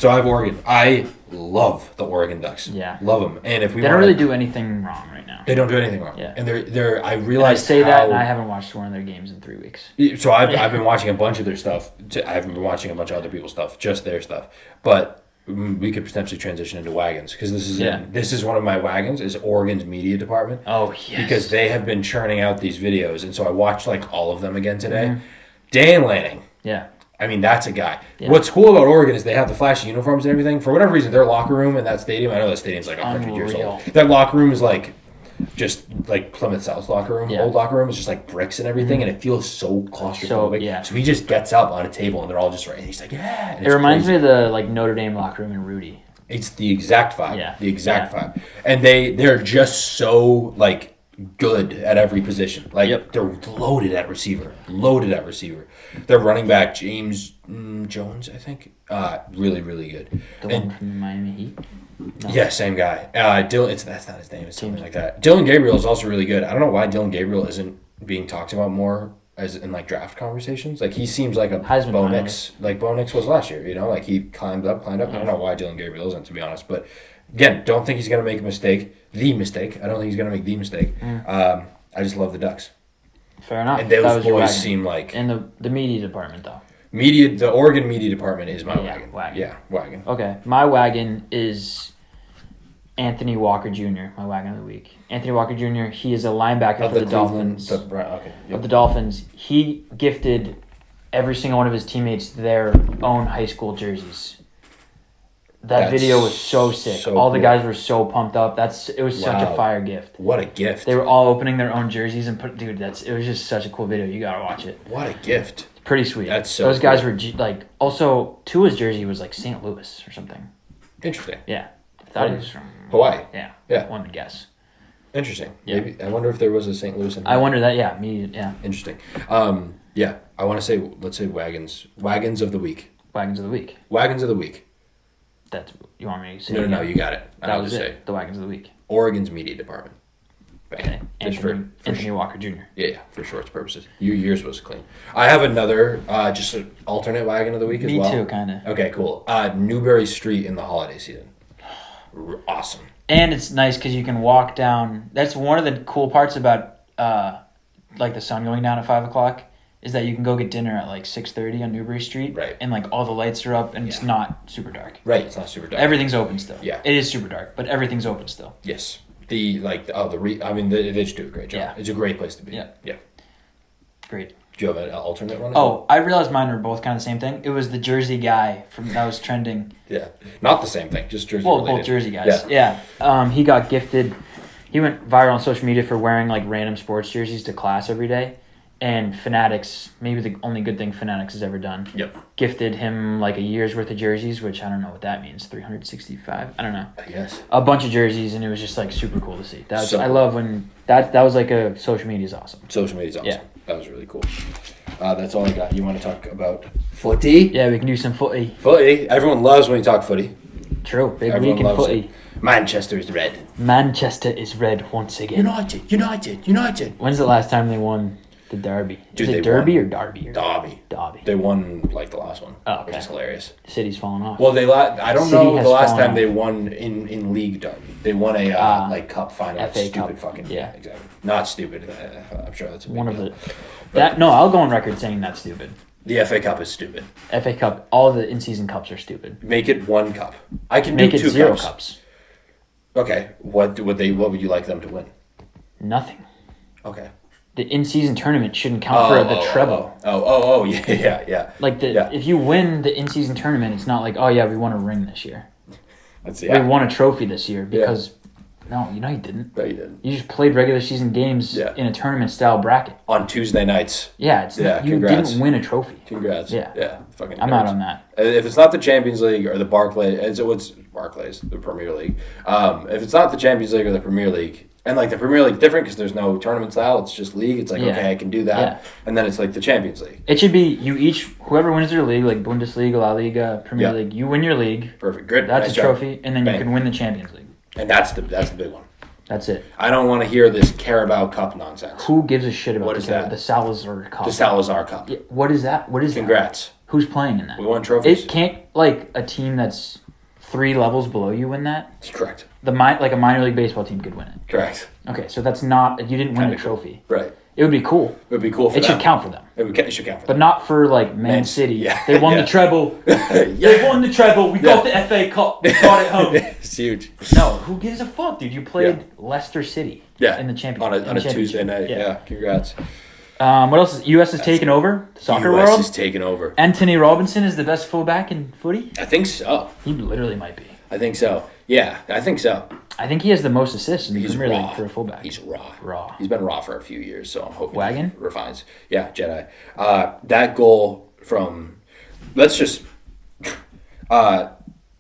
So I have Oregon. I love the Oregon Ducks. Yeah. Love them. And if we they don't really do anything wrong right now. They don't do anything wrong. Yeah. And they're. I realize. I say that, and I haven't watched one of their games in 3 weeks. So I've been watching a bunch of their stuff. I haven't been watching a bunch of other people's stuff. Just their stuff. But we could potentially transition into wagons because this is one of my wagons is Oregon's media department. Oh, yes. Because they have been churning out these videos, and so I watched like all of them again today. Mm-hmm. Dan Lanning. Yeah. I mean, that's a guy. Yeah. What's cool about Oregon is they have the flashy uniforms and everything. For whatever reason, their locker room in that stadium, I know that stadium's like 100 years old. That locker room is like just like Plymouth South locker room. Yeah. Old locker room is just like bricks and everything, and it feels so claustrophobic. So he just gets up on a table, and they're all just right. And he's like, yeah. It reminds me of the like Notre Dame locker room in Rudy. It's the exact vibe. Yeah. The exact vibe. And they're just so like good at every position. Like they're loaded at receiver. Their running back James Jones, I think, really really good. The one from the Miami Heat. No. Yeah, same guy. Dylan. That's not his name. It's something like that. Dylan Gabriel is also really good. I don't know why Dylan Gabriel isn't being talked about more as in like draft conversations. Like he seems like a Bo Nix, like Bo Nix was last year. You know, like he climbed up. I don't know why Dylan Gabriel isn't, to be honest. But again, don't think he's gonna make a mistake. The mistake. I don't think he's gonna make the mistake. I just love the Ducks. Fair enough. And those boys seem like in the media department though. The Oregon media department is my wagon. Yeah, wagon. Okay, my wagon is Anthony Walker Jr., my wagon of the week. Anthony Walker Jr., he is a linebacker for the Dolphins. Of the Dolphins. He gifted every single one of his teammates their own high school jerseys. That's video was so sick. So all the guys were so pumped up. It was such a fire gift. What a gift. They were all opening their own jerseys and it was just such a cool video. You gotta watch it. What a gift. Pretty sweet. That's so Those guys were like, also Tua's jersey was like St. Louis or something. Interesting. Yeah. I thought he was from Hawaii. Yeah. One would guess. Interesting. Yeah. Maybe I wonder if there was a St. Louis in I wonder that, yeah. Interesting. I want to say, let's say wagons. Wagons of the week. Wagons of the week. Wagons of the week. That's you want me to say? No, you got it. That was it. The wagons of the week. Oregon's media department. Okay. Anthony Walker Jr. Yeah, for shorts purposes. Yours was clean. I have another, just an alternate wagon of the week as well. Me too, kind of. Okay, cool. Newberry Street in the holiday season. Awesome. And it's nice because you can walk down. That's one of the cool parts about like the sun going down at 5 o'clock is that you can go get dinner at like 6:30 on Newberry Street. Right. And like all the lights are up and it's not super dark. Right, it's not super dark. Everything's open still. Yeah. It is super dark, but everything's open still. Yes. They just do a great job. Yeah. It's a great place to be. Yeah. Great. Do you have an alternate one? I realized mine were both kind of the same thing. It was the Jersey guy that was trending. Yeah. Not the same thing, just Jersey related. Both Jersey guys. Yeah. He got gifted. He went viral on social media for wearing like random sports jerseys to class every day. And Fanatics, maybe the only good thing Fanatics has ever done, gifted him like a year's worth of jerseys, which I don't know what that means, 365? I don't know. I guess. A bunch of jerseys, and it was just like super cool to see. I love when that was like social media is awesome. Social media is awesome. Yeah. That was really cool. That's all I got. You want to talk about footy? Yeah, we can do some footy. Footy. Everyone loves when you talk footy. True. Big week in footy. It. Manchester is red. Manchester is red once again. United. When's the last time they won the Derby? Dude, is it Derby or Derby? Derby. They won like the last one. Oh, okay. Which is hilarious. City's falling off. Well, I don't know the last time they won in league Derby. They won a like cup final. FA stupid Cup. Fucking yeah. Exactly. Not stupid. I'm sure that's a big one of deal. I'll go on record saying that's stupid. The FA Cup is stupid. FA Cup, all the in-season cups are stupid. Make it one cup. I can make do it 2 0 cups. Okay. What would you like them to win? Nothing. Okay. The in-season tournament shouldn't count for the treble. Yeah. Like if you win the in-season tournament, it's not like, oh yeah, we won a ring this year. We won a trophy this year because no, you didn't. No, you didn't. You just played regular season games in a tournament style bracket on Tuesday nights. Yeah, you congrats. didn't win a trophy. Congrats. Yeah. Fucking. I'm out on that. If it's not the Champions League or the Barclays, the Premier League. If it's not the Champions League or the Premier League. And, like, the Premier League different because there's no tournament style. It's just league. It's like, okay, I can do that. Yeah. And then it's like the Champions League. It should be whoever wins their league, like Bundesliga, La Liga, Premier League, you win your league. Perfect. Good. That's a trophy. And then you can win the Champions League. And that's the big one. That's it. I don't want to hear this Carabao Cup nonsense. Who gives a shit about what is that? The Salazar Cup. The Salazar Cup. Yeah, what is that? Congrats. That? Who's playing in that? We won trophies. It can't, like, a team that's 3 levels below you win that? Correct. Like a minor league baseball team could win it. Correct. Okay, so that's not... You didn't win the trophy. Right. It would be cool. It would be cool for them. It should count for them. It should count for them. But not for, like, Man City. Yeah. They won the treble. They won the treble. We got the FA Cup. We got it home. It's huge. No, who gives a fuck, dude? You played Leicester City in the championship. On a Tuesday night. Yeah, congrats. What else? US is taking over the soccer world. US is taking over. Anthony Robinson is the best fullback in footy? I think so. He literally might be. I think so. Yeah, I think so. I think he has the most assists in the Premier League for a fullback. He's raw. Raw. He's been raw for a few years, so I'm hoping Wagon? he refines. Yeah, Jedi. That goal from, let's just, an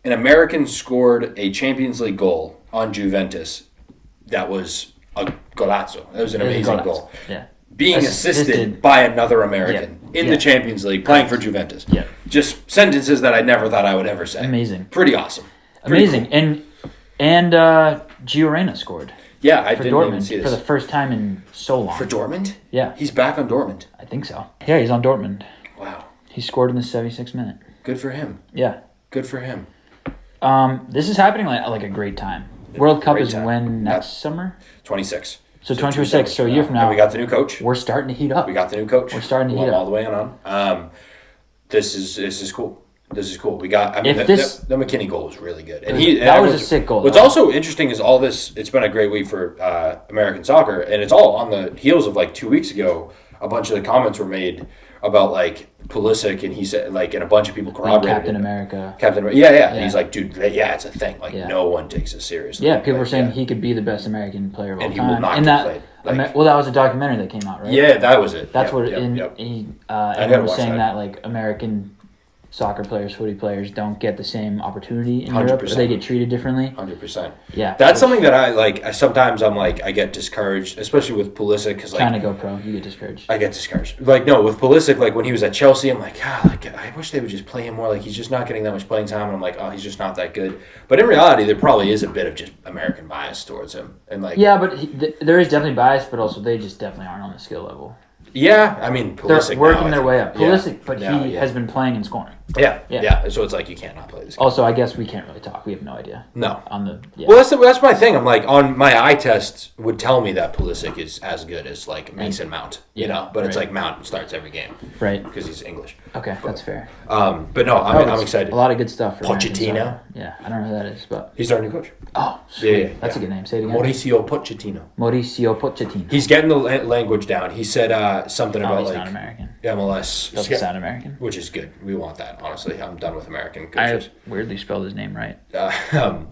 American scored a Champions League goal on Juventus. That was a golazo. That was an amazing goal. Yeah. Being assisted by another American in the Champions League playing for Juventus. Yeah. Just sentences that I never thought I would ever say. Amazing. Pretty awesome. Amazing. Cool. And Gio Reyna scored. Yeah, I for didn't Dortmund even see this. For the first time in so long. For Dortmund? Yeah. He's back on Dortmund. I think so. Yeah, he's on Dortmund. Wow. He scored in the 76th minute. Good for him. Yeah. Good for him. This is happening like a great time. World Cup is when next summer? 26. So 2026, so a year from now. And we got the new coach. We're starting to heat up. We got the new coach. We're starting to heat up. All the way on. This is cool. This is cool. We got. I mean, the McKinney goal was really good, and that was a sick goal. What's also interesting is all this. It's been a great week for American soccer, and it's all on the heels of like 2 weeks ago. A bunch of the comments were made about like Pulisic, and he said like, and a bunch of people corroborated Captain America. Yeah. And he's like, dude, it's a thing. Like no one takes it seriously. Yeah, people were saying he could be the best American player of all time. And he will not get played. That was a documentary that came out, right? Yeah, that was it. That's everyone was saying that like American soccer players, footy players don't get the same opportunity in 100%. Europe, or they get treated differently. 100%. Yeah, that's something that I like. Sometimes I get discouraged, especially with Pulisic, because like trying to go pro, you get discouraged. I get discouraged. Like no, with Pulisic, like when he was at Chelsea, I'm like, I wish they would just play him more. Like he's just not getting that much playing time, and I'm like, oh, he's just not that good. But in reality, there probably is a bit of just American bias towards him, and like there is definitely bias, but also they just definitely aren't on the skill level. Yeah, I mean, Pulisic they're working their way up. Pulisic, but he has been playing and scoring. Yeah. So it's like you can't not play this game. Also, I guess we can't really talk. We have no idea. No. Well, that's my thing. I'm like, on my eye test would tell me that Pulisic is as good as like Mason Mount, you know. But it's like Mount starts every game, right? Because he's English. Okay, that's fair. But no, I'm excited. A lot of good stuff. For Pochettino. Yeah, I don't know who that is, but he's our new coach. Oh, sweet. Yeah. That's a good name. Say it again. Mauricio Pochettino. He's getting the language down. He said something about like American. MLS. Doesn't sound American. Which is good. We want that, honestly. I'm done with American coaches. I weirdly spelled his name right.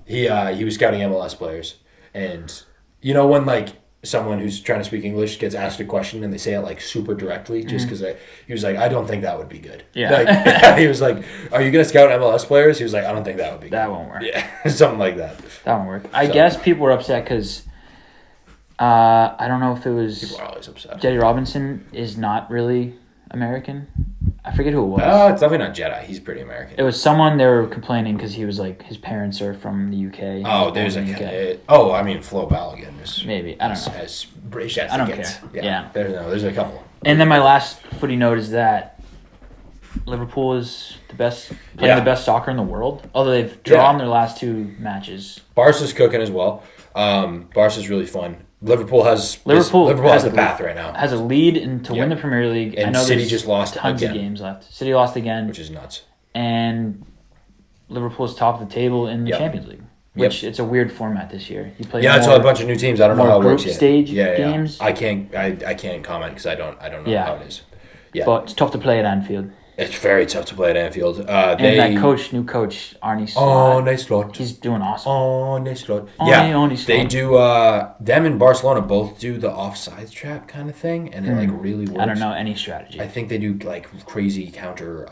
He was scouting MLS players, and you know when like someone who's trying to speak English gets asked a question and they say it like super directly just because he was like, I don't think that would be good. Yeah. Like, he was like, are you going to scout MLS players? He was like, I don't think that would be good. That won't work. Yeah, something like that. That won't work. I guess people were upset because I don't know if it was... People are always upset. Jerod Robinson is not really American. I forget who it was. It's definitely not Jedi. He's pretty American. It was someone they were complaining because he was like, his parents are from the UK. Oh, there's I mean, Flo Balogun is maybe. I don't know. As British as I don't gets. care. Yeah. There's a couple. And then my last footy note is that Liverpool is playing the best soccer in the world. Although they've drawn their last two matches. Barca's cooking as well. Barca's really fun. Liverpool has the path right now. Has a lead to win the Premier League. And I know City just lost tons of games left. City lost again, which is nuts. And Liverpool's top of the table in the Champions League, which it's a weird format this year. You play it's a bunch of new teams. I don't know how it works yet. Stage games. I can't comment because I don't know how it is. Yeah, but it's tough to play at Anfield. It's very tough to play at Anfield. And that new coach, Arne Slot. Oh, nice Slot. He's doing awesome. Oh, nice Slot. They do, them and Barcelona both do the offsides trap kind of thing, and it like really works. I don't know any strategy. I think they do like crazy counter,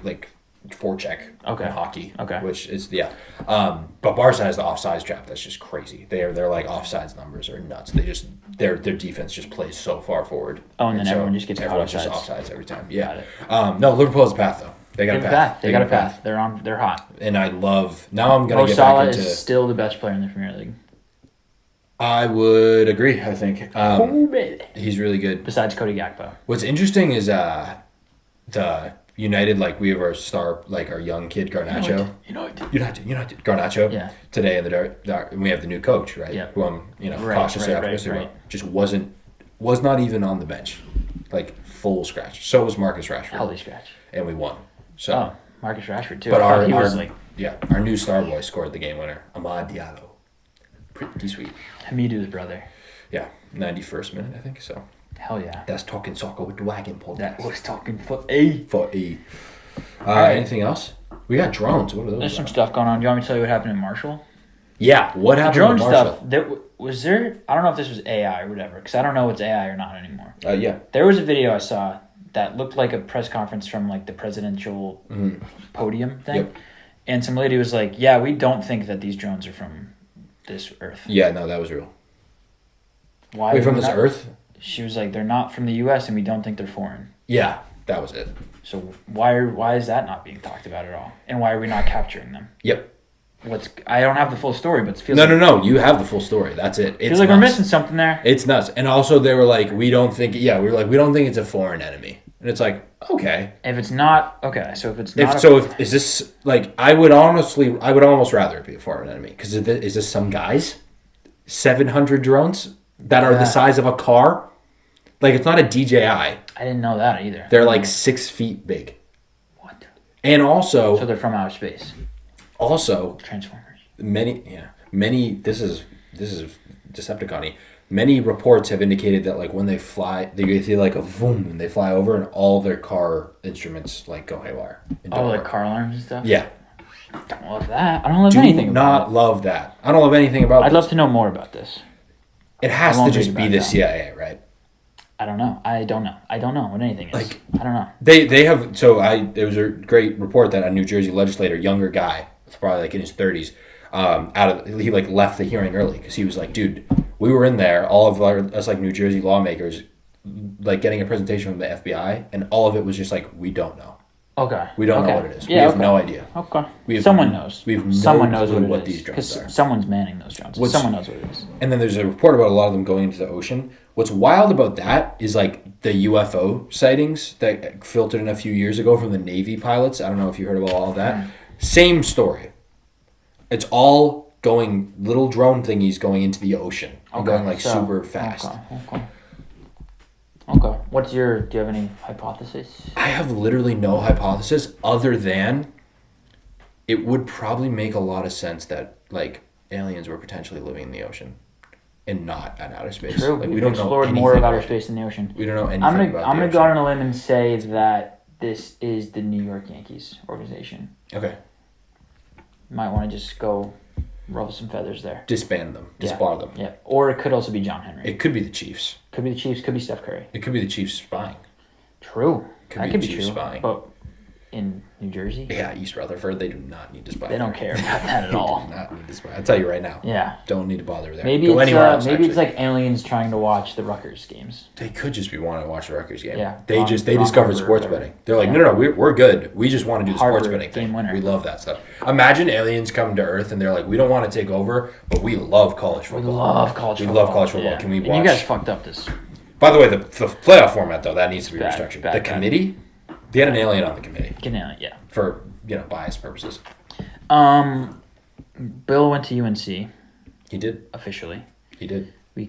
like forecheck in hockey. Okay. Which is, but Barca has the offsides trap that's just crazy. They're like offsides numbers are nuts. They just, their defense just plays so far forward. Oh, and then everyone just gets everyone's just offsides every time. Yeah. Got it. No, Liverpool has a path though. They got a path. They got a path. They're hot. And I love, now I'm going to get Salah back into. Is still the best player in the Premier League. I would agree, I think. He's really good. Besides Cody Gakpo. What's interesting is the United, like we have our star, like our young kid Garnacho. United. Garnacho. Yeah. Today in the dark, and we have the new coach, right? Yeah. Who I'm, cautiously optimistic about. Just wasn't was not even on the bench. Like, full scratch. So was Marcus Rashford. Healthy scratch. And we won. So, Marcus Rashford, too. But our new star boy scored the game winner. Amad Diallo. Pretty sweet. Hamidou's brother. Yeah, 91st minute, I think, so. Hell yeah. That's Talking Soccer with the Wagon podcast. That was Talking Footy. Footy. Anything else? We got drones. What are those? There's some stuff going on. Do you want me to tell you what happened in Marshall? Yeah, what happened in Marshall? Drone stuff. I don't know if this was AI or whatever, because I don't know what's AI or not anymore. Yeah. There was a video I saw that looked like a press conference from like the presidential podium thing. Yep. And some lady was like, yeah, we don't think that these drones are from this Earth. Yeah, no, that was real. Why? Wait, from this Earth? She was like, they're not from the U.S. and we don't think they're foreign. Yeah, that was it. So why is that not being talked about at all? And why are we not capturing them? Yep. I don't have the full story, but it feels No, you have the full story. That's it. Feels like we're missing something there. It's nuts. And also they were like, we don't think it's a foreign enemy. And it's like, okay. If it's not, okay. So if it's not, is this like? I would almost rather it be a foreign enemy because is this some guys? 700 drones that are the size of a car. Like it's not a DJI. I didn't know that either. They're like 6 feet big. What? And also, so they're from outer space. Also, Transformers. Many. This is Decepticon-y. Many reports have indicated that like when they fly, they feel like a boom when they fly over, and all their car instruments like go haywire. Like car alarms and stuff. Yeah. I don't love that. I don't love anything. Do not love that. I don't love anything about. I'd love to know more about this. It has to just be the CIA, right? I don't know. I don't know what anything is. Like, I don't know. They have. So there was a great report that a New Jersey legislator, younger guy, probably like in his 30s, he like left the hearing early because he was like, dude, we were in there, all of us like New Jersey lawmakers, like getting a presentation from the FBI, and all of it was just like, we don't know. Okay. We don't know what it is. Yeah, we have no idea. Okay. Someone knows. We have someone no knows clue what these drones are. Because someone's manning those drones. Someone knows what it is. And then there's a report about a lot of them going into the ocean. What's wild about that is like the UFO sightings that filtered in a few years ago from the Navy pilots. I don't know if you heard about all of that. Same story. It's all going, little drone thingies going into the ocean. And going like super fast. Okay. Do you have any hypothesis? I have literally no hypothesis other than it would probably make a lot of sense that like aliens were potentially living in the ocean and not at outer space. True. Like, we don't know anything more of outer space than the ocean. We don't know anything I'm about gonna go on a limb and say that this is the New York Yankees organization. Okay. Might want to just go ruffle some feathers there. Disband them. Disbar them. Yeah. Or it could also be John Henry. It could be the Chiefs. Could be the Chiefs. Could be Steph Curry. It could be the Chiefs spying. True. That could be Chiefs true. spying. But in New Jersey? Yeah, East Rutherford, they do not need to spy. They don't care about that at all. They do not need to spy. I'll tell you right now. Yeah. Don't need to bother there. Maybe Go anywhere else, maybe it's like aliens trying to watch the Rutgers games. They could just be wanting to watch the Rutgers game. Yeah. They discovered sports betting. They're like, no, we're good. We just want to do the sports betting thing. Winner. We love that stuff. Imagine aliens come to Earth and they're like, we don't want to take over, but we love college football. We love college football. Yeah. Can we watch? And you guys fucked up this. By the way, the playoff format though, that needs to be restructured. The committee, they had an alien on the committee. Yeah. For bias purposes. Bill went to UNC. He did. Officially. He did. We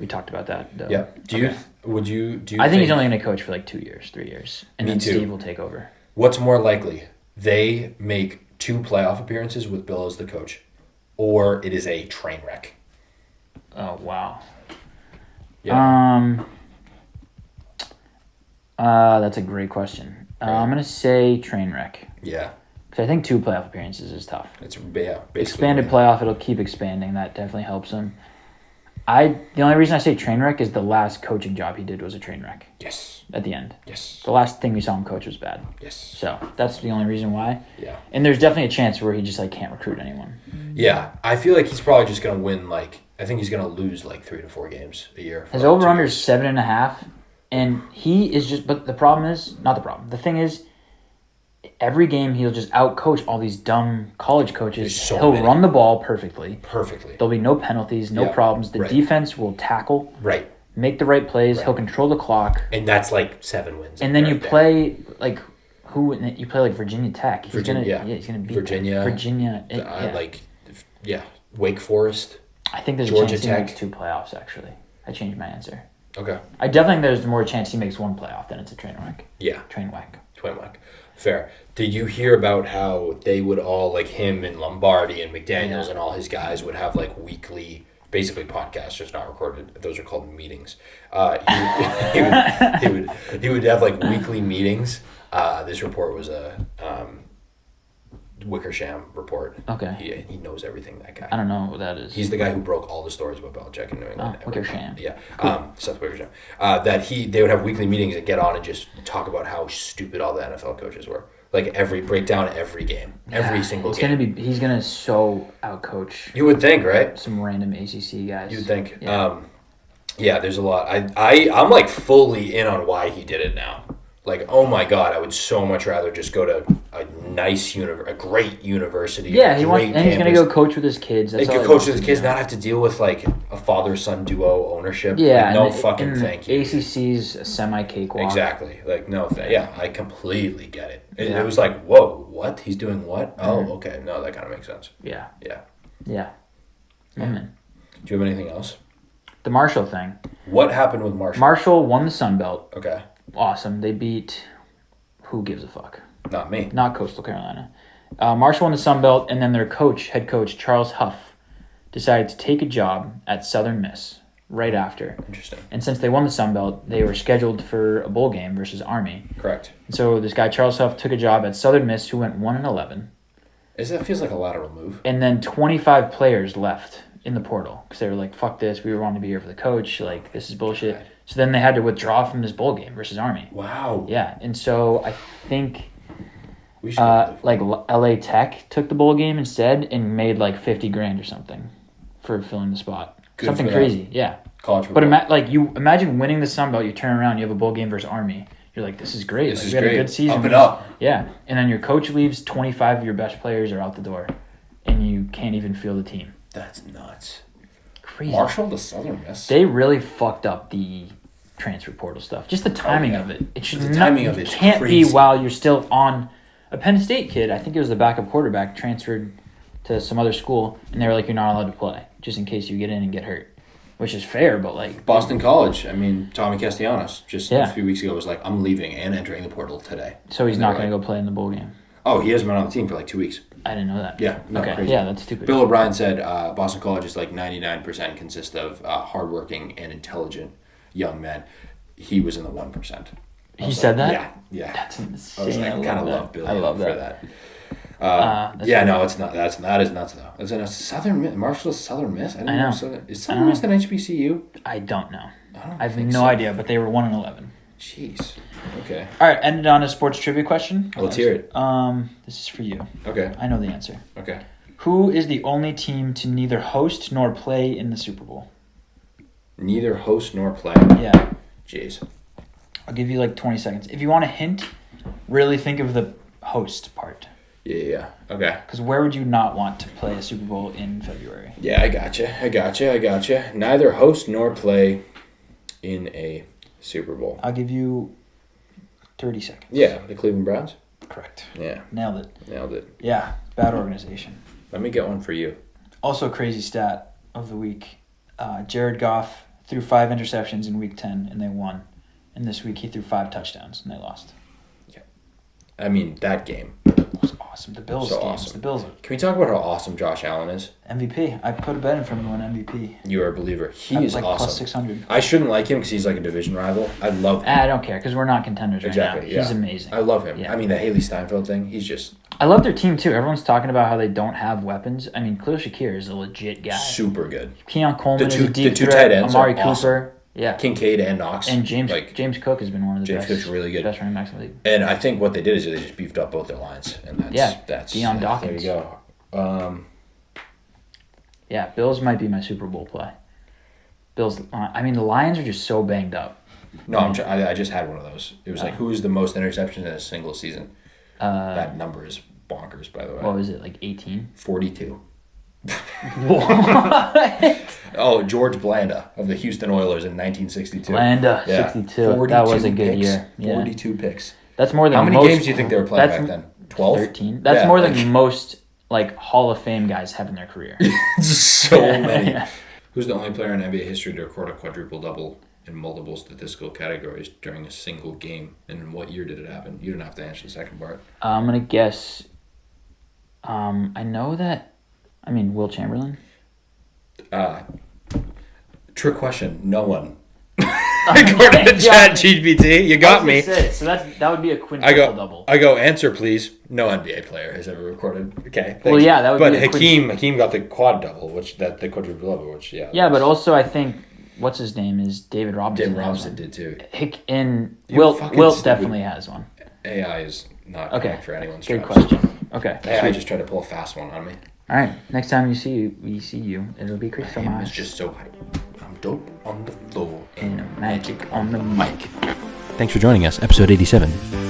talked about that though. Yeah. I think he's only going to coach for like 2 years, 3 years. And then too. Steve will take over. What's more likely? They make 2 playoff appearances with Bill as the coach, or it is a train wreck. Oh, wow. Yeah. That's a great question. Right. I'm going to say train wreck. Yeah. Because I think 2 playoff appearances is tough. It's basically expanded playoff, it'll keep expanding. That definitely helps him. The only reason I say train wreck is the last coaching job he did was a train wreck. Yes. At the end. Yes. The last thing we saw him coach was bad. Yes. So that's the only reason why. Yeah. And there's definitely a chance where he just like can't recruit anyone. Yeah. I feel like he's probably just gonna win I think he's gonna lose 3 to 4 games a year. His over under is 7.5, and he is just. But the problem is not the problem. The thing is, every game he'll just outcoach all these dumb college coaches. He'll run the ball perfectly. Perfectly. There'll be no penalties, no problems. The defense will tackle. Right. Make the right plays. Right. He'll control the clock. And that's 7 wins. And then you play you play Virginia Tech. He's gonna beat Virginia. Wake Forest. I think there's Georgia a chance Tech. he makes 2 playoffs. Actually, I changed my answer. Okay. I definitely think there's more chance he makes one playoff than it's a train wreck. Yeah. Train whack. Fair. Did you hear about how they would all, like him and Lombardi and McDaniels and all his guys would have like weekly, basically podcasts, just not recorded. Those are called meetings. He would have like weekly meetings. This report was a Wickersham report. Okay. He knows everything, that guy. I don't know what that is. He's the guy who broke all the stories about Belichick in New England. Wickersham. Yeah. Cool. Seth Wickersham. They would have weekly meetings and get on and just talk about how stupid all the NFL coaches were. Like break down every game. Every single game. He's gonna so outcoach. You would think, right? Some random ACC guys. You'd think. Yeah. There's a lot. I'm like fully in on why he did it now. Like, oh my God, I would so much rather just go to a great university. Yeah, he's gonna go coach with his kids. That's all coach with his kids, not have to deal with like a father-son duo ownership. Yeah, like, thank you. ACC's a semi-cakewalk. Exactly. Like, no, I completely get it. It was like, whoa, what? He's doing what? Oh, okay. No, that kind of makes sense. Yeah. Yeah. Do you have anything else? The Marshall thing. What happened with Marshall? Marshall won the Sun Belt. Okay. Awesome. They beat. Who gives a fuck? Not me. Not Coastal Carolina. Marshall won the Sun Belt, and then their head coach Charles Huff, decided to take a job at Southern Miss right after. Interesting. And since they won the Sun Belt, they were scheduled for a bowl game versus Army. Correct. And so this guy Charles Huff took a job at Southern Miss, who went 1-11. That feels like a lateral move. And then 25 players left in the portal because they were like, "Fuck this! We wanted to be here for the coach. Like, this is bullshit." God. So then they had to withdraw from this bowl game versus Army. Wow. Yeah, and so I think like LA Tech took the bowl game instead and made like $50,000 or something for filling the spot. Good something crazy. Yeah. College football. But you imagine winning the Sun Belt, you turn around, you have a bowl game versus Army. You're like, this is great. This is we had great. A good season. Up and up. Yeah, and then your coach leaves, 25 of your best players are out the door, and you can't even feel the team. That's nuts. Crazy. Marshall to Southern Miss. They really fucked up the transfer portal stuff. Just the timing of it. It should can't crazy. Be while you're still on a Penn State kid. I think it was the backup quarterback transferred to some other school, and they were like, "You're not allowed to play, just in case you get in and get hurt," which is fair. But like Boston College, I mean, Tommy Castellanos just a few weeks ago was like, "I'm leaving and entering the portal today." So he's not going to go play in the bowl game. Oh, he hasn't been on the team for like 2 weeks. I didn't know that. Yeah. No, okay. Crazy. Yeah, that's stupid. Bill O'Brien said Boston College is like 99% consist of hardworking and intelligent young men. He was in the 1%. He said that? Yeah. That's insane. I was like, kind of love Bill. I love for that. No, it's not. That is nuts though. It's a Southern Marshall Southern Miss. I know. Is Southern Miss an HBCU? I don't know. I have no idea, but they were 1-11. Jeez. Okay. All right, ended on a sports trivia question. Let's hear it. This is for you. Okay. I know the answer. Okay. Who is the only team to neither host nor play in the Super Bowl? Neither host nor play? Yeah. Jeez. I'll give you like 20 seconds. If you want a hint, really think of the host part. Yeah. Okay. Because where would you not want to play a Super Bowl in February? Yeah, I gotcha. Neither host nor play in a Super Bowl. I'll give you 30 seconds. Yeah, the Cleveland Browns? Correct. Yeah. Nailed it. Yeah, bad organization. Let me get one for you. Also, crazy stat of the week. Jared Goff threw 5 interceptions in Week 10, and they won. And this week he threw 5 touchdowns, and they lost. Yeah. I mean, that game was awesome. The Bills games. Awesome. The Bills. Can we talk about how awesome Josh Allen is? MVP. I put a bet in for him to win MVP. You are a believer. He is like awesome. Plus 600. I shouldn't like him because he's like a division rival. I love him. I don't care because we're not contenders right now. Yeah. He's amazing. I love him. Yeah. I mean, the Haley Steinfeld thing, he's just... I love their team, too. Everyone's talking about how they don't have weapons. I mean, Khalil Shakir is a legit guy. Super good. Keon Coleman is a deep the two threat. tight ends Amari are Cooper. Awesome. Yeah. Kincaid and Knox. And James Cook has been one of the best. James Cook's really good. Best running backs in the league. And I think what they did is they just beefed up both their lines. And that's Deion Dawkins. There you go. Yeah, Bills might be my Super Bowl play. Bills. I mean, the Lions are just so banged up. No, I just had one of those. It was like, who is the most interceptions in a single season? That number is bonkers, by the way. What was it, like 18? 42. What? Oh, George Blanda of the Houston Oilers in 1962. Blanda, 62. That was a good year. Yeah. 42 picks. That's more than How many games do you think they were playing back then? 12? 13. That's more than most Hall of Fame guys have in their career. So many. Yeah. Who's the only player in NBA history to record a quadruple-double in multiple statistical categories during a single game? And in what year did it happen? You don't have to answer the second part. I'm going to guess. I know that. Will Chamberlain? Trick question. No one. According to ChatGPT, you got me. So that would be a quintuple double. I go, answer please. No NBA player has ever recorded. Okay. Thanks. Well, yeah, that would but be Hakeem got the quad double, the quadruple double, which Yeah, but also I think what's his name is David Robinson. David Robinson did too. And Wilt definitely has one. AI is not coming for anyone's good question. Okay. AI just tried to pull a fast one on me. All right. Next time we see you, it'll be Chris Tomas. It's just so hype. I'm dope on the floor and magic on the mic. Thanks for joining us, episode 87.